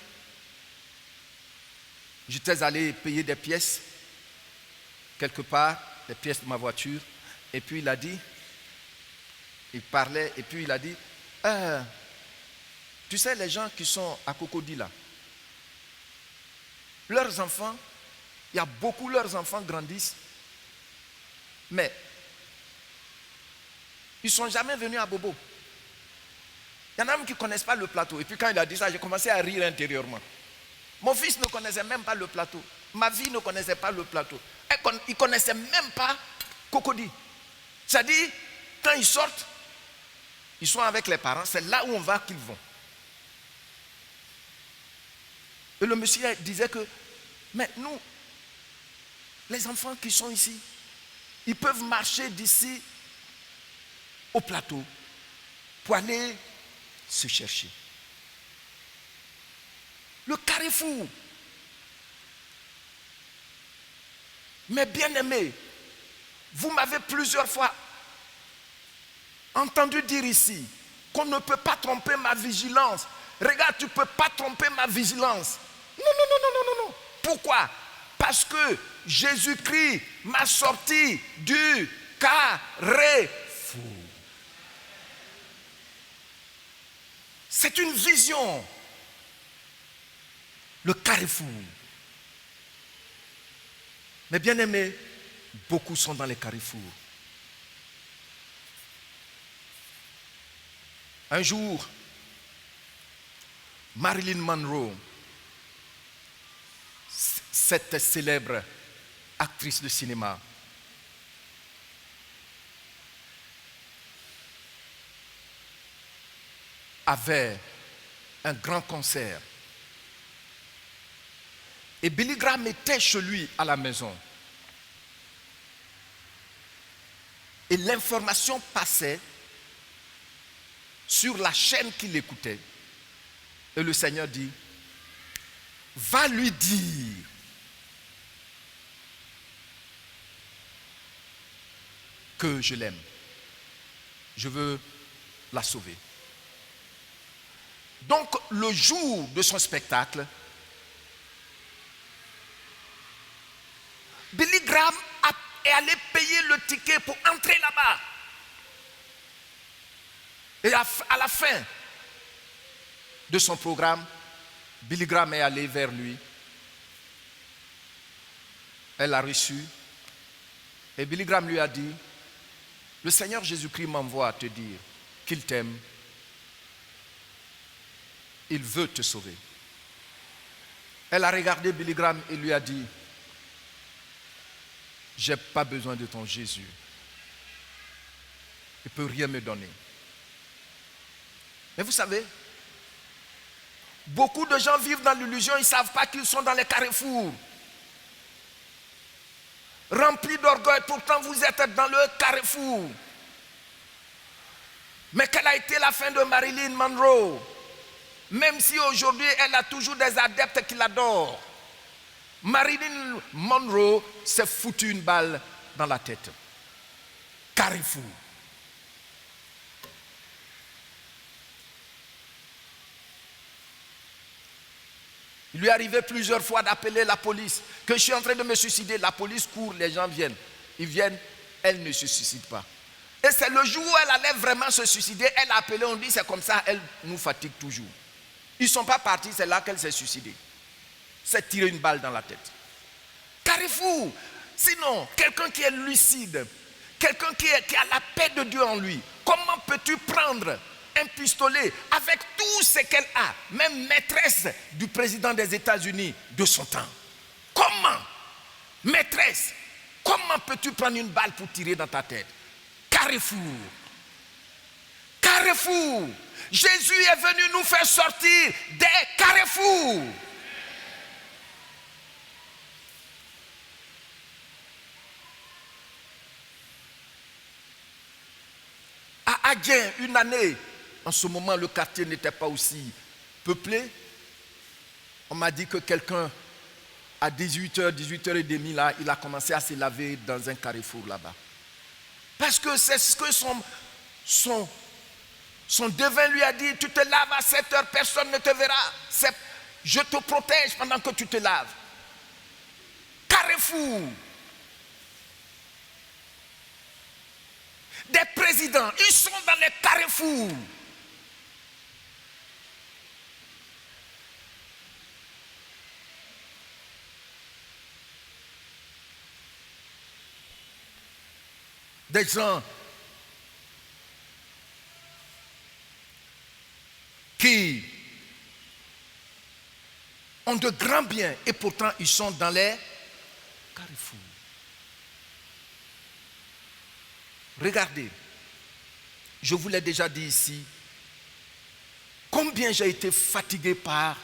j'étais allé payer des pièces, quelque part, des pièces de ma voiture, et puis il a dit, il parlait, et puis il a dit, tu sais, les gens qui sont à Cocody là, leurs enfants, il y a beaucoup, leurs enfants grandissent, mais ils ne sont jamais venus à Bobo. Il y en a même qui ne connaissent pas le plateau. Et puis quand il a dit ça, j'ai commencé à rire intérieurement. Mon fils ne connaissait même pas le plateau. Ma fille ne connaissait pas le plateau. Il ne connaissait même pas Cocody. C'est-à-dire, quand ils sortent, ils sont avec les parents, c'est là où on va qu'ils vont. Et le monsieur disait que, mais nous, les enfants qui sont ici, ils peuvent marcher d'ici au plateau pour aller se chercher. Le carrefour. Mais bien aimé, vous m'avez plusieurs fois entendu dire ici qu'on ne peut pas tromper ma vigilance. Regarde, tu ne peux pas tromper ma vigilance. Non, non, non, non, non, non, non. Pourquoi? Parce que Jésus-Christ m'a sorti du carrefour. C'est une vision. Le carrefour. Mais bien aimé, beaucoup sont dans les carrefours. Un jour, Marilyn Monroe, cette célèbre actrice de cinéma, avait un grand concert. Et Billy Graham était chez lui à la maison. Et l'information passait sur la chaîne qu'il écoutait. Et le Seigneur dit, va lui dire que je l'aime. Je veux la sauver. Donc, le jour de son spectacle, Billy Graham est allé payer le ticket pour entrer là-bas. Et à la fin de son programme, Billy Graham est allé vers lui. Elle l'a reçu. Et Billy Graham lui a dit, le Seigneur Jésus-Christ m'envoie à te dire qu'il t'aime. Il veut te sauver. Elle a regardé Billy Graham et lui a dit, j'ai pas besoin de ton Jésus. Il ne peut rien me donner. Mais vous savez, beaucoup de gens vivent dans l'illusion, ils ne savent pas qu'ils sont dans les carrefours. Remplis d'orgueil, pourtant vous êtes dans le carrefour. Mais quelle a été la fin de Marilyn Monroe? Même si aujourd'hui elle a toujours des adeptes qui l'adorent. Marilyn Monroe s'est foutu une balle dans la tête. Carrefour. Il lui est arrivé plusieurs fois d'appeler la police, que je suis en train de me suicider. La police court, les gens viennent. Ils viennent, elle ne se suicide pas. Et c'est le jour où elle allait vraiment se suicider, elle a appelé, on dit c'est comme ça, elle nous fatigue toujours. Ils ne sont pas partis, c'est là qu'elle s'est suicidée. s'est tiré une balle dans la tête. Carrefour. Sinon, quelqu'un qui est lucide, quelqu'un qui a la paix de Dieu en lui, comment peux-tu prendre un pistolet avec tout ce qu'elle a, même maîtresse du président des États-Unis de son temps? Comment? Maîtresse, comment peux-tu prendre une balle pour tirer dans ta tête? Carrefour. Carrefour. Jésus est venu nous faire sortir des carrefours. À Adjen, une année, en ce moment, le quartier n'était pas aussi peuplé. On m'a dit que quelqu'un, à 18h, 18h30, là, il a commencé à se laver dans un carrefour là-bas. Parce que c'est ce que son devin lui a dit, tu te laves à 7h, personne ne te verra. Je te protège pendant que tu te laves. Carrefour. Des présidents, ils sont dans les carrefours. Des gens qui ont de grands biens et pourtant ils sont dans les carrefours. Regardez, je vous l'ai déjà dit ici, combien j'ai été fatigué par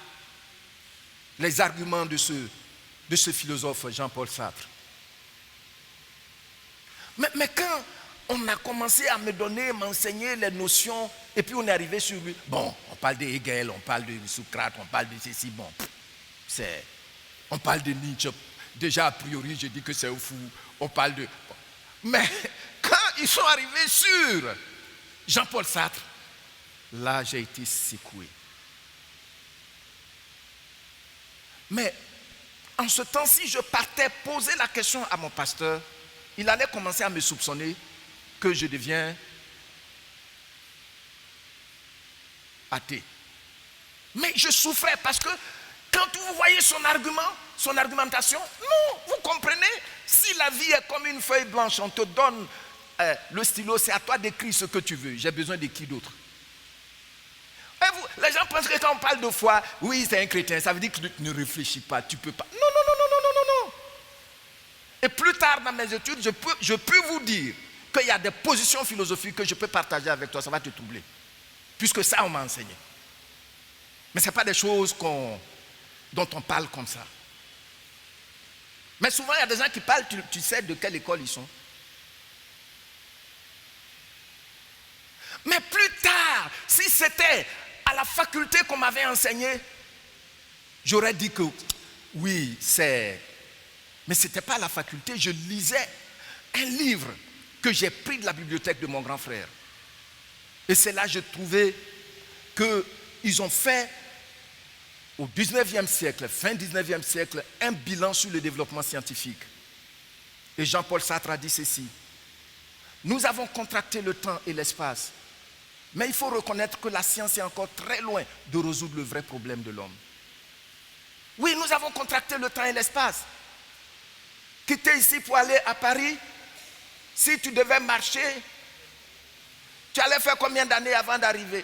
les arguments de ce philosophe Jean-Paul Sartre. Mais quand on a commencé à m'enseigner les notions, et puis on est arrivé sur lui, bon, on parle de Hegel, on parle de Socrate, on parle de ceci, bon, on parle de Nietzsche, déjà a priori je dis que c'est fou, on parle de... Bon. Mais quand ils sont arrivés sur Jean-Paul Sartre, là j'ai été secoué. Mais en ce temps-ci, je partais poser la question à mon pasteur, il allait commencer à me soupçonner que je deviens athée. Mais je souffrais parce que quand vous voyez son argument, son argumentation, non, vous comprenez, si la vie est comme une feuille blanche, on te donne le stylo, c'est à toi d'écrire ce que tu veux. J'ai besoin de qui d'autre? Les gens pensent que quand on parle de foi, oui, c'est un chrétien, ça veut dire que tu ne réfléchis pas, tu ne peux pas. Non. Et plus tard dans mes études, je peux vous dire qu'il y a des positions philosophiques que je peux partager avec toi, ça va te troubler. Puisque ça, on m'a enseigné. Mais ce n'est pas des choses dont on parle comme ça. Mais souvent, il y a des gens qui parlent, tu sais de quelle école ils sont. Mais plus tard, si c'était à la faculté qu'on m'avait enseigné, j'aurais dit que oui, c'est... Mais ce n'était pas à la faculté, je lisais un livre que j'ai pris de la bibliothèque de mon grand frère. Et c'est là que je trouvais qu'ils ont fait, au 19e siècle, fin 19e siècle, un bilan sur le développement scientifique. Et Jean-Paul Sartre a dit ceci: nous avons contracté le temps et l'espace, mais il faut reconnaître que la science est encore très loin de résoudre le vrai problème de l'homme. Oui, nous avons contracté le temps et l'espace. Quitter ici pour aller à Paris, si tu devais marcher, tu allais faire combien d'années avant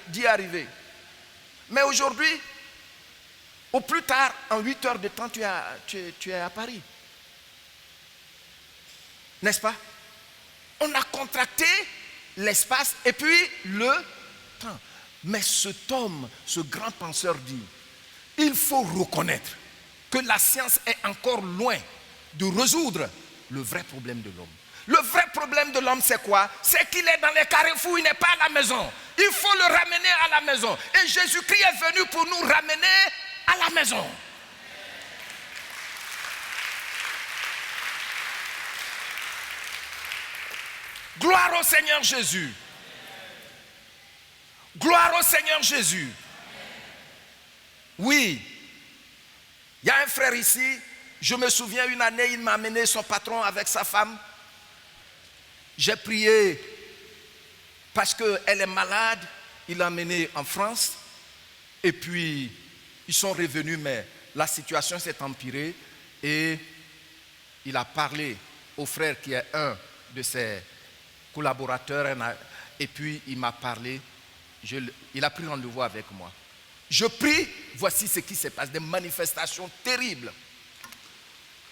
d'y arriver? Mais aujourd'hui, au plus tard, en 8 heures de temps, tu es à Paris. N'est-ce pas? On a contracté l'espace et puis le temps. Mais cet homme, ce grand penseur dit, il faut reconnaître que la science est encore loin de résoudre le vrai problème de l'homme. Le vrai problème de l'homme, c'est quoi? C'est qu'il est dans les carrefours, il n'est pas à la maison. Il faut le ramener à la maison. Et Jésus-Christ est venu pour nous ramener à la maison. Gloire au Seigneur Jésus. Gloire au Seigneur Jésus. Oui. Il y a un frère ici. Je me souviens une année, il m'a amené son patron avec sa femme. J'ai prié parce qu'elle est malade. Il l'a amenée en France. Et puis, ils sont revenus, mais la situation s'est empirée et il a parlé au frère qui est un de ses collaborateurs et puis il m'a parlé, il a pris rendez-vous avec moi. Je prie, voici ce qui se passe, des manifestations terribles.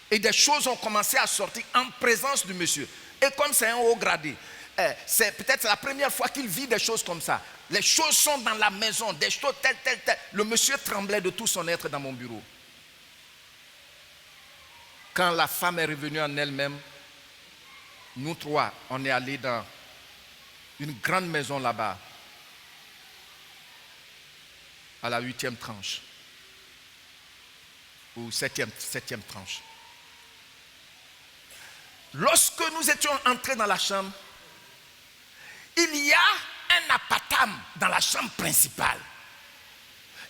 Et des choses ont commencé à sortir en présence du monsieur. Et comme c'est un haut gradé, c'est peut-être la première fois qu'il vit des choses comme ça. Les choses sont dans la maison, des choses telles. Le monsieur tremblait de tout son être dans mon bureau. Quand la femme est revenue en elle-même, nous trois, on est allés dans une grande maison là-bas, à la 8e tranche, ou 7e tranche. Lorsque nous étions entrés dans la chambre, il y a un appartement dans la chambre principale.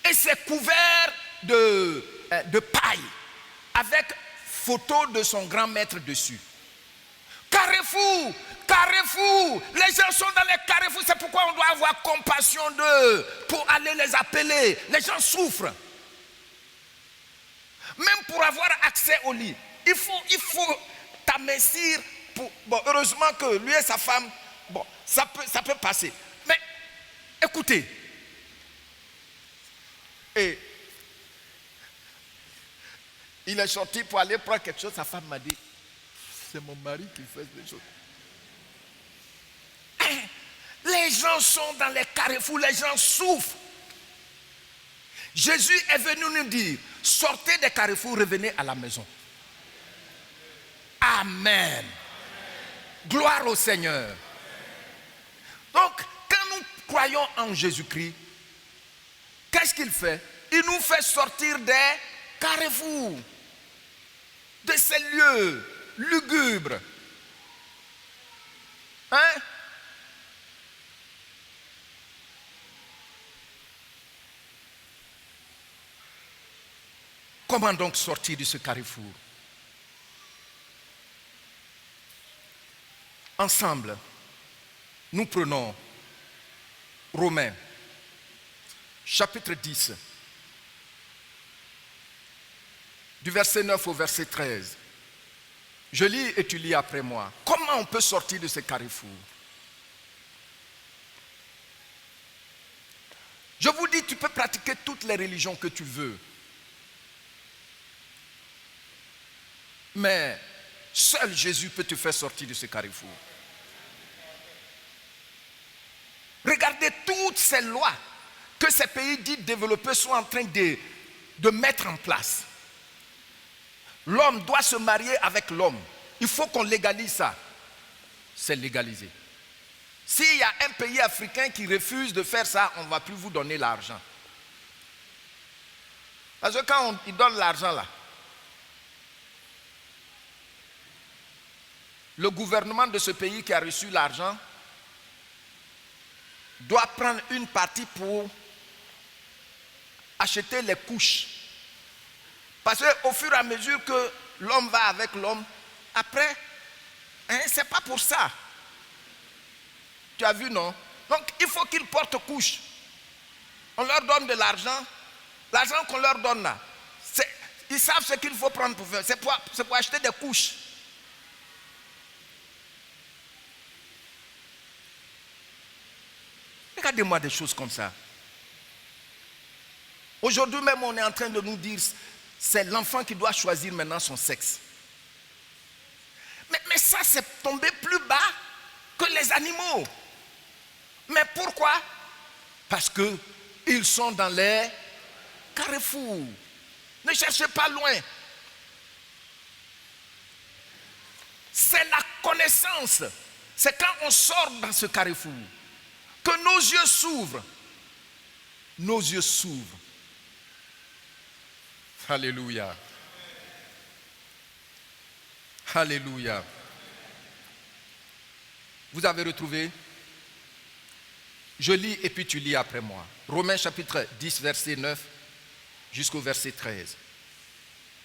Et c'est couvert de paille, avec photo de son grand maître dessus. Carrefour, les gens sont dans les carrefours, c'est pourquoi on doit avoir compassion d'eux pour aller les appeler. Les gens souffrent. Même pour avoir accès au lit, il faut t'amincir. Bon, heureusement que lui et sa femme, bon, ça peut passer. Mais écoutez, et il est sorti pour aller prendre quelque chose. Sa femme m'a dit, c'est mon mari qui fait des choses. Les gens sont dans les carrefours, les gens souffrent. Jésus est venu nous dire, sortez des carrefours, revenez à la maison. Amen. Gloire au Seigneur. Donc, quand nous croyons en Jésus-Christ, qu'est-ce qu'il fait? Il nous fait sortir des carrefours, de ces lieux lugubres. Hein? Comment donc sortir de ce carrefour? Ensemble, nous prenons Romains, chapitre 10, du verset 9 au verset 13. Je lis et tu lis après moi. Comment on peut sortir de ce carrefour? Je vous dis, tu peux pratiquer toutes les religions que tu veux. Mais seul Jésus peut te faire sortir de ce carrefour. Regardez toutes ces lois que ces pays dits développés sont en train de mettre en place. L'homme doit se marier avec l'homme. Il faut qu'on légalise ça. C'est légalisé. S'il y a un pays africain qui refuse de faire ça, on ne va plus vous donner l'argent. Parce que quand il donne l'argent là, le gouvernement de ce pays qui a reçu l'argent doit prendre une partie pour acheter les couches. Parce qu'au fur et à mesure que l'homme va avec l'homme, après, c'est pas pour ça. Tu as vu, non? Donc, il faut qu'ils portent couche. On leur donne de l'argent. L'argent qu'on leur donne là, ils savent ce qu'il faut prendre pour faire. C'est pour acheter des couches. Regardez-moi des choses comme ça. Aujourd'hui même, on est en train de nous dire, c'est l'enfant qui doit choisir maintenant son sexe. Mais ça, c'est tombé plus bas que les animaux. Mais pourquoi? Parce qu'ils sont dans les carrefours. Ne cherchez pas loin. C'est la connaissance. C'est quand on sort dans ce carrefour que nos yeux s'ouvrent. Nos yeux s'ouvrent. Alléluia. Alléluia. Vous avez retrouvé? Je lis et puis tu lis après moi. Romains chapitre 10, verset 9 jusqu'au verset 13.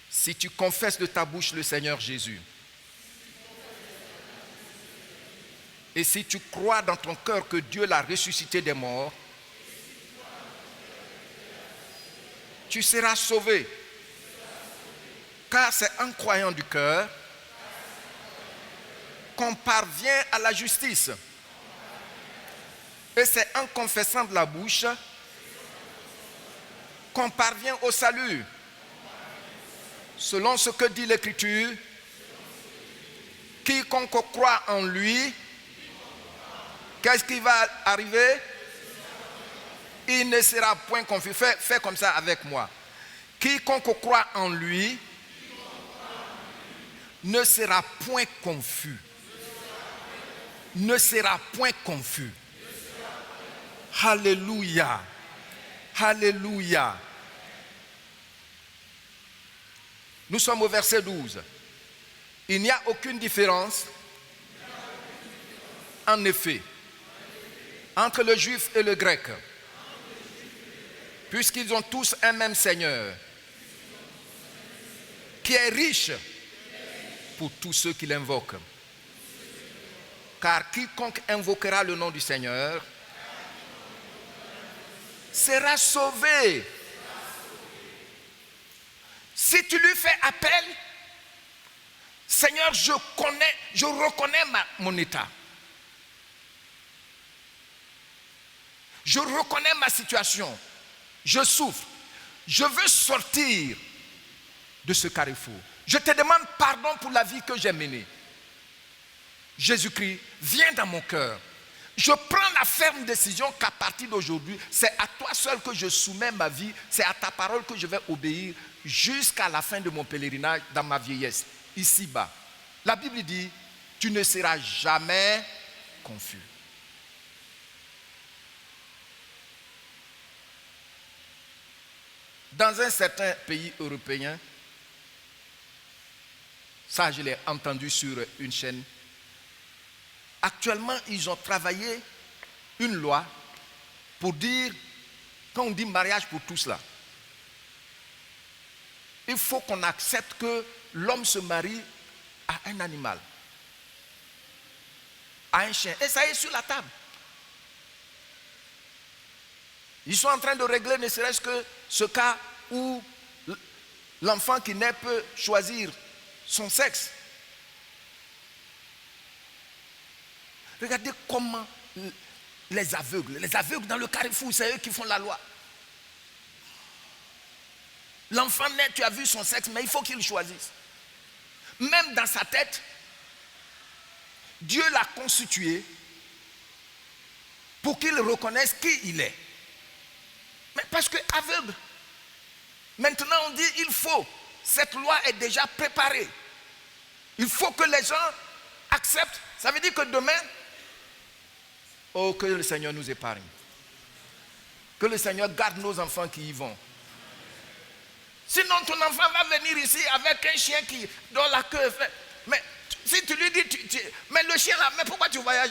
Si tu confesses de ta bouche le Seigneur Jésus, et si tu crois dans ton cœur que Dieu l'a ressuscité des morts, tu seras sauvé. Car c'est en croyant du cœur qu'on parvient à la justice. Et c'est en confessant de la bouche qu'on parvient au salut. Selon ce que dit l'Écriture, quiconque croit en lui, qu'est-ce qui va arriver? Il ne sera point confus. Fais comme ça avec moi. Quiconque croit en lui ne sera point confus. Ne sera point confus. Alléluia. Alléluia. Nous sommes au verset 12. Il n'y a aucune différence, en effet, entre le juif et le grec, puisqu'ils ont tous un même Seigneur, qui est riche pour tous ceux qui l'invoquent. Car quiconque invoquera le nom du Seigneur sera sauvé. Si tu lui fais appel, Seigneur, je reconnais mon état. Je reconnais ma situation. Je souffre. Je veux sortir de ce carrefour. Je te demande pardon pour la vie que j'ai menée. Jésus-Christ, viens dans mon cœur. Je prends la ferme décision qu'à partir d'aujourd'hui, c'est à toi seul que je soumets ma vie, c'est à ta parole que je vais obéir jusqu'à la fin de mon pèlerinage dans ma vieillesse, ici-bas. La Bible dit, tu ne seras jamais confus. Dans un certain pays européen, ça je l'ai entendu sur une chaîne, actuellement, ils ont travaillé une loi pour dire, quand on dit mariage pour tous là, il faut qu'on accepte que l'homme se marie à un animal, à un chien. Et ça est sur la table. Ils sont en train de régler ne serait-ce que ce cas où l'enfant qui naît peut choisir son sexe. Regardez comment les aveugles dans le carrefour, c'est eux qui font la loi. L'enfant naît, tu as vu son sexe, mais il faut qu'il choisisse. Même dans sa tête, Dieu l'a constitué pour qu'il reconnaisse qui il est. Mais parce que aveugle. Maintenant on dit il faut. Cette loi est déjà préparée. Il faut que les gens acceptent. Ça veut dire que demain, oh, que le Seigneur nous épargne. Que le Seigneur garde nos enfants qui y vont. Sinon, ton enfant va venir ici avec un chien qui dont la queue fait. Mais si tu lui dis, mais le chien là, mais pourquoi tu voyages?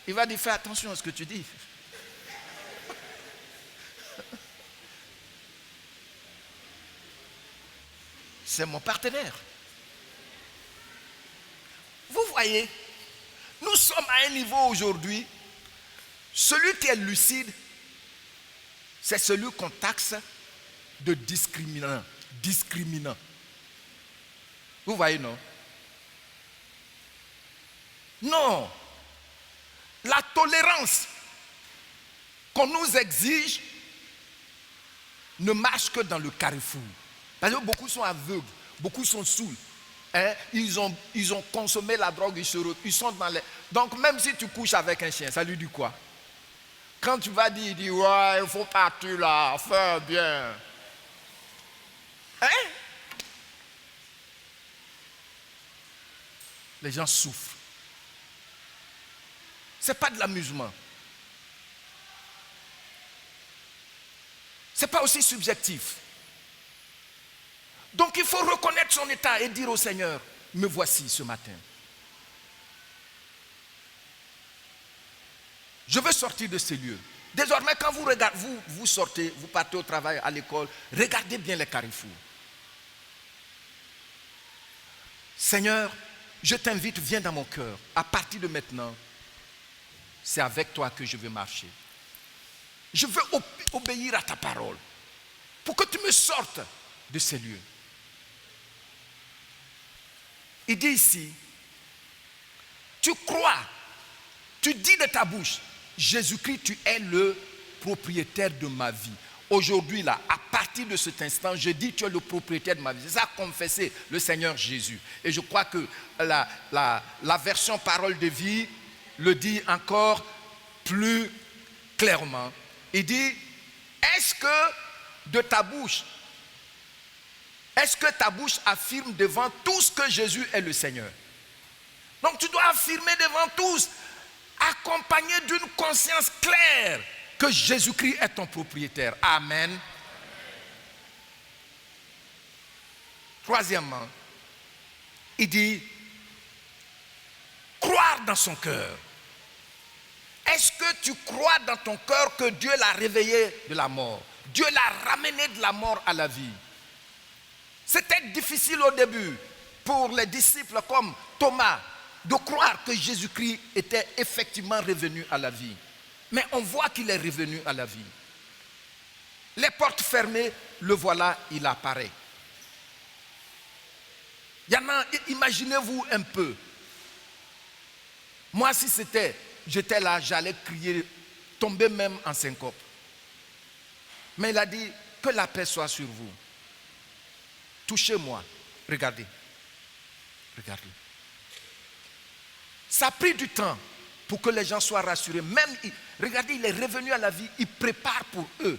Il va dire, fais attention à ce que tu dis. C'est mon partenaire. Vous voyez, nous sommes à un niveau aujourd'hui. Celui qui est lucide, c'est celui qu'on taxe de discriminant. Vous voyez, non? Non. La tolérance qu'on nous exige ne marche que dans le carrefour. Parce que beaucoup sont aveugles, beaucoup sont saouls. Hein? Ils ont consommé la drogue, ils sont dans les... Donc même si tu couches avec un chien, ça lui dit quoi? Quand tu vas dire, il dit, ouais, il faut partir là, faire bien. Hein? Les gens souffrent. Ce n'est pas de l'amusement. Ce n'est pas aussi subjectif. Donc il faut reconnaître son état et dire au Seigneur, me voici ce matin. Je veux sortir de ces lieux. Désormais, quand vous regardez, vous sortez, vous partez au travail, à l'école, regardez bien les carrefours. Seigneur, je t'invite, viens dans mon cœur. À partir de maintenant, c'est avec toi que je veux marcher. Je veux obéir à ta parole pour que tu me sortes de ces lieux. Il dit ici, tu crois, tu dis de ta bouche, Jésus-Christ, tu es le propriétaire de ma vie. Aujourd'hui, là, à partir de cet instant, je dis tu es le propriétaire de ma vie. C'est ça, confesser le Seigneur Jésus. Et je crois que la version parole de vie le dit encore plus clairement. Il dit, est-ce que ta bouche affirme devant tous que Jésus est le Seigneur? Donc tu dois affirmer devant tous, accompagné d'une conscience claire que Jésus-Christ est ton propriétaire. Amen. Troisièmement, il dit, croire dans son cœur. Est-ce que tu crois dans ton cœur que Dieu l'a réveillé de la mort? Dieu l'a ramené de la mort à la vie. C'était difficile au début pour les disciples comme Thomas de croire que Jésus-Christ était effectivement revenu à la vie. Mais on voit qu'il est revenu à la vie. Les portes fermées, le voilà, il apparaît. Il y en a, imaginez-vous un peu. Moi, si j'étais là, j'allais crier, tomber même en syncope. Mais il a dit, que la paix soit sur vous. Touchez-moi. Regardez. Regardez. Ça a pris du temps pour que les gens soient rassurés. Même, regardez, il est revenu à la vie, il prépare pour eux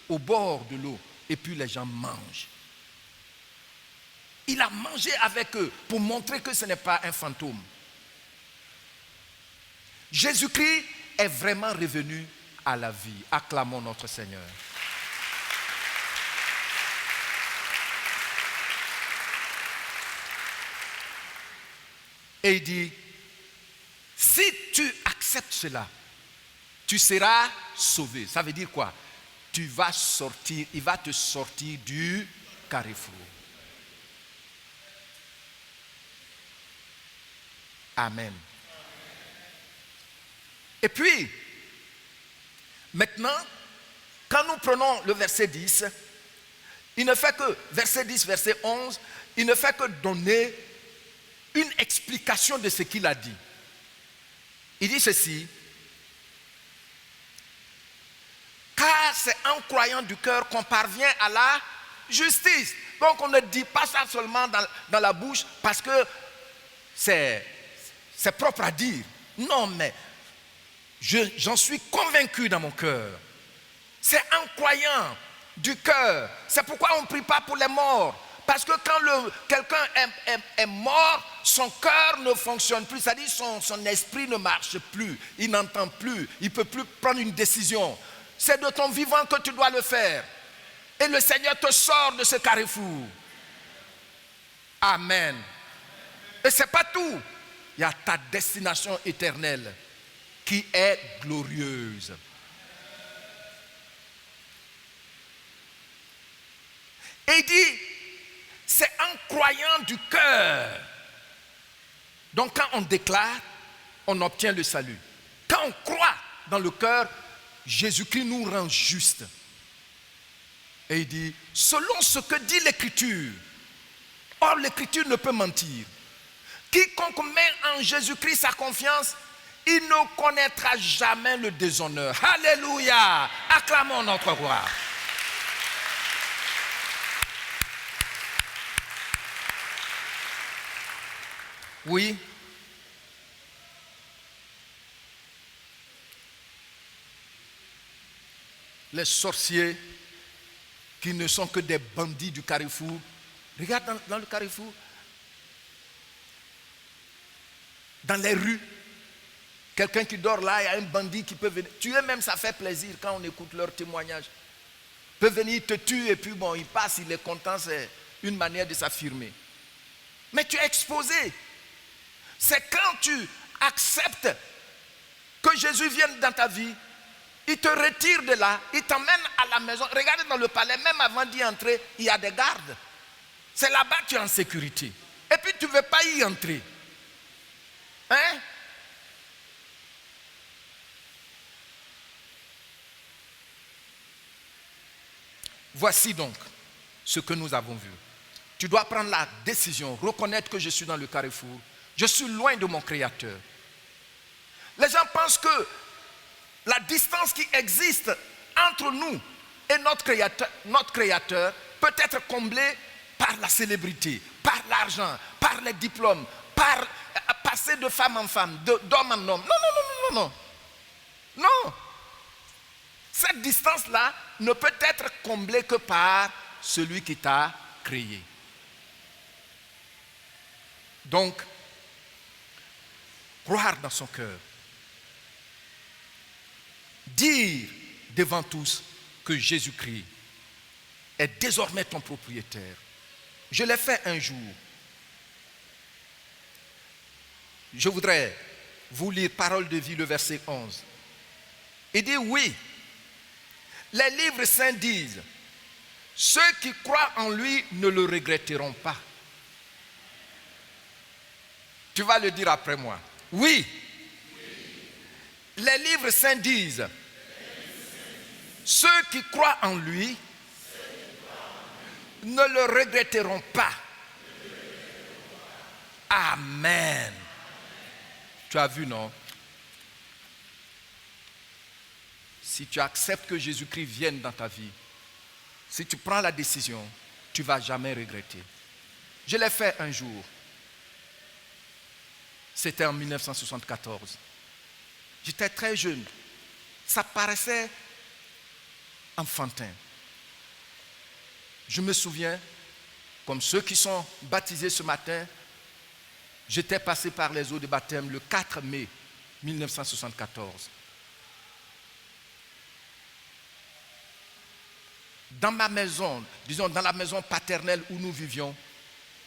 au bord de l'eau. Et puis les gens mangent. Il a mangé avec eux pour montrer que ce n'est pas un fantôme. Jésus-Christ est vraiment revenu à la vie. Acclamons notre Seigneur. Et il dit, si tu acceptes cela, tu seras sauvé. Ça veut dire quoi? Tu vas sortir, il va te sortir du carrefour. Amen. Et puis, maintenant, quand nous prenons le verset 10, il ne fait que, verset 10, verset 11, il ne fait que donner une explication de ce qu'il a dit. Il dit ceci, car c'est en croyant du cœur qu'on parvient à la justice. Donc on ne dit pas ça seulement dans la bouche parce que c'est propre à dire. Non, mais j'en suis convaincu dans mon cœur. C'est en croyant du cœur. C'est pourquoi on ne prie pas pour les morts. Parce que quand quelqu'un est mort, son cœur ne fonctionne plus. C'est-à-dire son esprit ne marche plus. Il n'entend plus. Il ne peut plus prendre une décision. C'est de ton vivant que tu dois le faire. Et le Seigneur te sort de ce carrefour. Amen. Et ce n'est pas tout. Il y a ta destination éternelle qui est glorieuse. Et il dit, c'est en croyant du cœur. Donc quand on déclare, on obtient le salut. Quand on croit dans le cœur, Jésus-Christ nous rend juste. Et il dit, selon ce que dit l'Écriture, or l'Écriture ne peut mentir. Quiconque met en Jésus-Christ sa confiance, il ne connaîtra jamais le déshonneur. Alléluia! Acclamons notre roi. Oui. Les sorciers qui ne sont que des bandits du carrefour. Regarde dans le carrefour. Dans les rues. Quelqu'un qui dort là, il y a un bandit qui peut venir. Tuer même, ça fait plaisir quand on écoute leur témoignage. Il peut venir te tuer et puis bon, il passe, il est content, c'est une manière de s'affirmer. Mais tu es exposé. C'est quand tu acceptes que Jésus vienne dans ta vie, il te retire de là, il t'emmène à la maison. Regardez dans le palais, même avant d'y entrer, il y a des gardes. C'est là-bas que tu es en sécurité. Et puis tu ne veux pas y entrer. Hein? Voici donc ce que nous avons vu. tu dois prendre la décision, reconnaître que je suis dans le carrefour. Je suis loin de mon Créateur. Les gens pensent que la distance qui existe entre nous et notre créateur peut être comblée par la célébrité, par l'argent, par les diplômes, par passer de femme en femme, d'homme en homme. Non, non, non, non, non, non. Non. Cette distance-là ne peut être comblée que par celui qui t'a créé. Donc, croire dans son cœur. Dire devant tous que Jésus-Christ est désormais ton propriétaire. Je l'ai fait un jour. Je voudrais vous lire Parole de vie, le verset 11. Il dit oui, les livres saints disent, ceux qui croient en lui ne le regretteront pas. Tu vas le dire après moi. Oui, les livres saints disent, ceux qui croient en lui ne le regretteront pas. Amen. Tu as vu, non? Si tu acceptes que Jésus-Christ vienne dans ta vie, si tu prends la décision, tu ne vas jamais regretter. Je l'ai fait un jour. C'était en 1974. J'étais très jeune. Ça paraissait enfantin. Je me souviens, comme ceux qui sont baptisés ce matin, j'étais passé par les eaux de baptême le 4 mai 1974. Dans ma maison, disons dans la maison paternelle où nous vivions,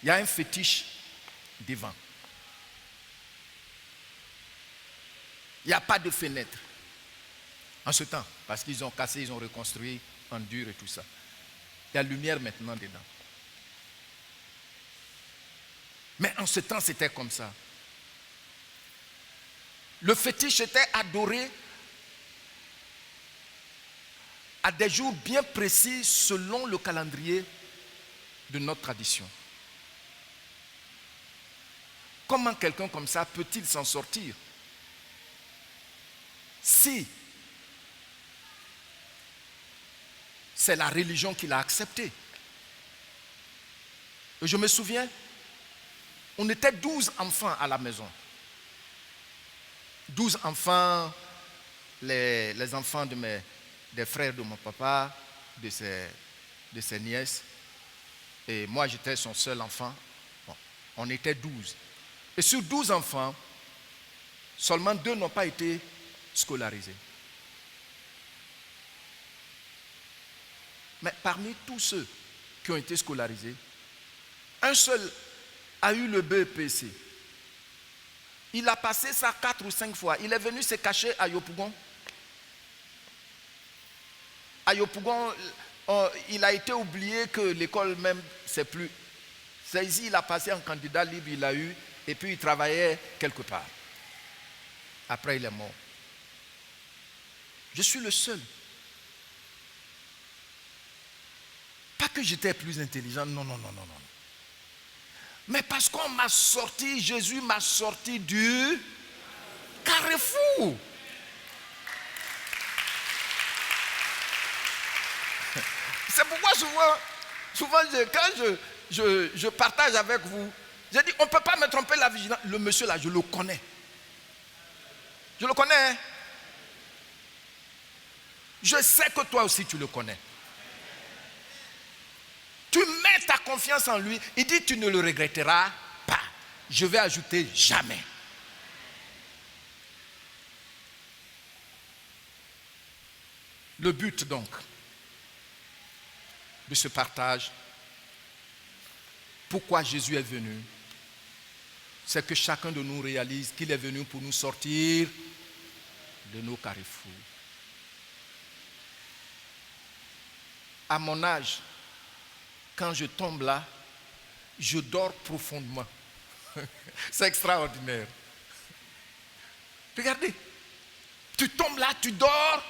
il y a un fétiche devant. Il n'y a pas de fenêtre. En ce temps, parce qu'ils ont cassé, ils ont reconstruit en dur et tout ça. Il y a lumière maintenant dedans. Mais en ce temps, c'était comme ça. Le fétiche était adoré à des jours bien précis selon le calendrier de notre tradition. Comment quelqu'un comme ça peut-il s'en sortir si c'est la religion qui l'a accepté? Et je me souviens, on était 12 enfants à la maison. 12 enfants, les enfants des frères de mon papa, de ses nièces. Et moi, j'étais son seul enfant. Bon, on était 12. Et sur 12 enfants, seulement 2 n'ont pas été scolarisés. Mais parmi tous ceux qui ont été scolarisés, un seul a eu le BEPC. Il a passé ça 4 ou 5 fois. Il est venu se cacher à Yopougon. À Yopougon, il a été oublié que l'école même, c'est plus. C'est ici, il a passé en candidat libre, il a eu, et puis il travaillait quelque part. Après, il est mort. Je suis le seul. Pas que j'étais plus intelligent, non, non, non, non, non. Mais parce qu'on m'a sorti, Jésus m'a sorti du carrefour. C'est pourquoi souvent quand je partage avec vous, je dis, on ne peut pas me tromper la vigilance. Le monsieur là, je le connais. Je le connais. Hein? Je sais que toi aussi tu le connais. Tu mets ta confiance en lui. Il dit, tu ne le regretteras pas. Je vais ajouter jamais. Le but donc de ce partage, pourquoi Jésus est venu, c'est que chacun de nous réalise qu'il est venu pour nous sortir de nos carrefours. À mon âge, quand je tombe là, je dors profondément. C'est extraordinaire. Regardez, tu tombes là, tu dors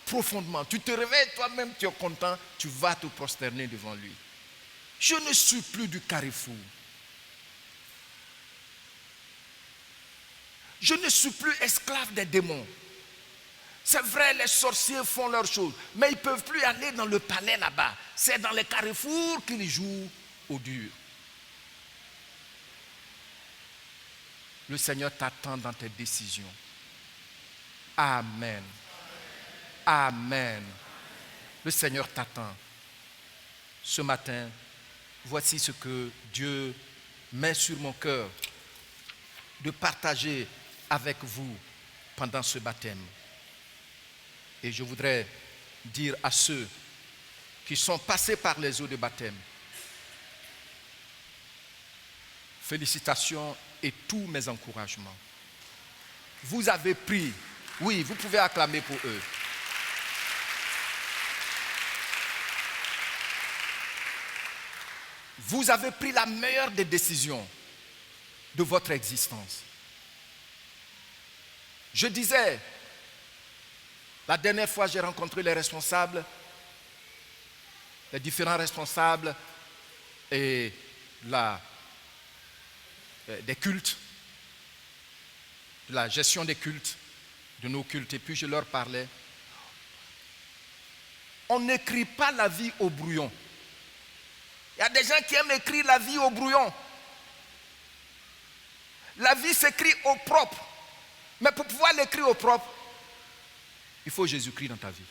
profondément. Tu te réveilles toi-même, tu es content, tu vas te prosterner devant lui. Je ne suis plus du carrefour. Je ne suis plus esclave des démons. C'est vrai, les sorciers font leurs choses, mais ils ne peuvent plus aller dans le palais là-bas. C'est dans les carrefours qu'ils jouent au dur. Le Seigneur t'attend dans tes décisions. Amen. Amen. Le Seigneur t'attend. Ce matin, voici ce que Dieu met sur mon cœur de partager avec vous pendant ce baptême. Et je voudrais dire à ceux qui sont passés par les eaux de baptême, félicitations et tous mes encouragements. Vous avez pris, oui, vous pouvez acclamer pour eux. Vous avez pris la meilleure des décisions de votre existence. Je disais, la dernière fois j'ai rencontré les responsables, les différents responsables et des cultes, de la gestion des cultes, de nos cultes, et puis je leur parlais. On n'écrit pas la vie au brouillon. Il y a des gens qui aiment écrire la vie au brouillon. La vie s'écrit au propre. Mais pour pouvoir l'écrire au propre, il faut Jésus-Christ dans ta vie.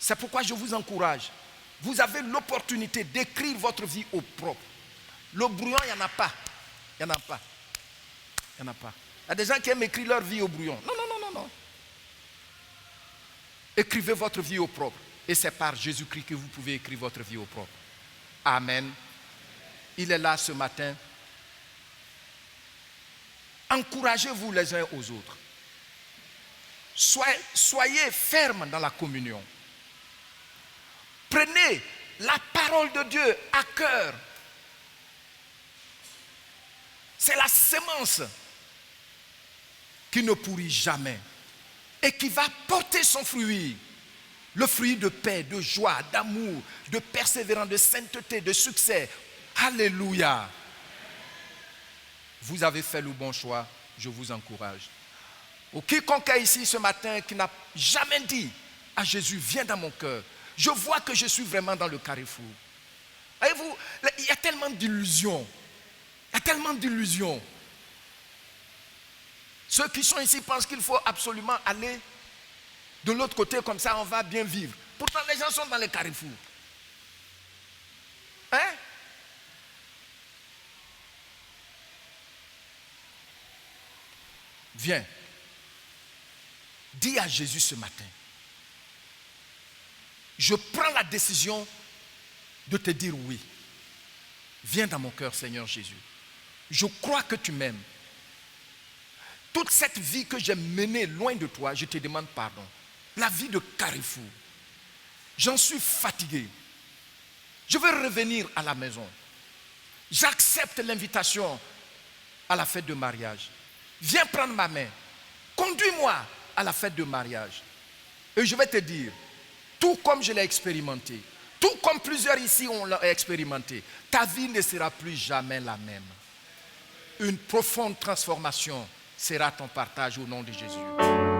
C'est pourquoi je vous encourage. Vous avez l'opportunité d'écrire votre vie au propre. Le brouillon, il n'y en a pas. Il n'y en a pas. Il n'y en a pas. Il y a des gens qui aiment écrire leur vie au brouillon. Non, non, non, non, non. Écrivez votre vie au propre. Et c'est par Jésus-Christ que vous pouvez écrire votre vie au propre. Amen. Il est là ce matin. Encouragez-vous les uns aux autres. Soyez fermes dans la communion. Prenez la parole de Dieu à cœur. C'est la sémence qui ne pourrit jamais et qui va porter son fruit. Le fruit de paix, de joie, d'amour, de persévérance, de sainteté, de succès. Alléluia. Vous avez fait le bon choix, je vous encourage. Ou quiconque est ici ce matin qui n'a jamais dit à Jésus, viens dans mon cœur. Je vois que je suis vraiment dans le carrefour. Voyez-vous, il y a tellement d'illusions. Il y a tellement d'illusions. Ceux qui sont ici pensent qu'il faut absolument aller de l'autre côté, comme ça on va bien vivre. Pourtant les gens sont dans les carrefours. Hein? Viens. Dis à Jésus ce matin. Je prends la décision de te dire oui. Viens dans mon cœur, Seigneur Jésus. Je crois que tu m'aimes. Toute cette vie que j'ai menée loin de toi, je te demande pardon. La vie de carrefour. J'en suis fatigué. Je veux revenir à la maison. J'accepte l'invitation à la fête de mariage. Viens prendre ma main. Conduis-moi à la fête de mariage. Et je vais te dire, tout comme je l'ai expérimenté, tout comme plusieurs ici ont expérimenté, ta vie ne sera plus jamais la même. Une profonde transformation sera ton partage au nom de Jésus.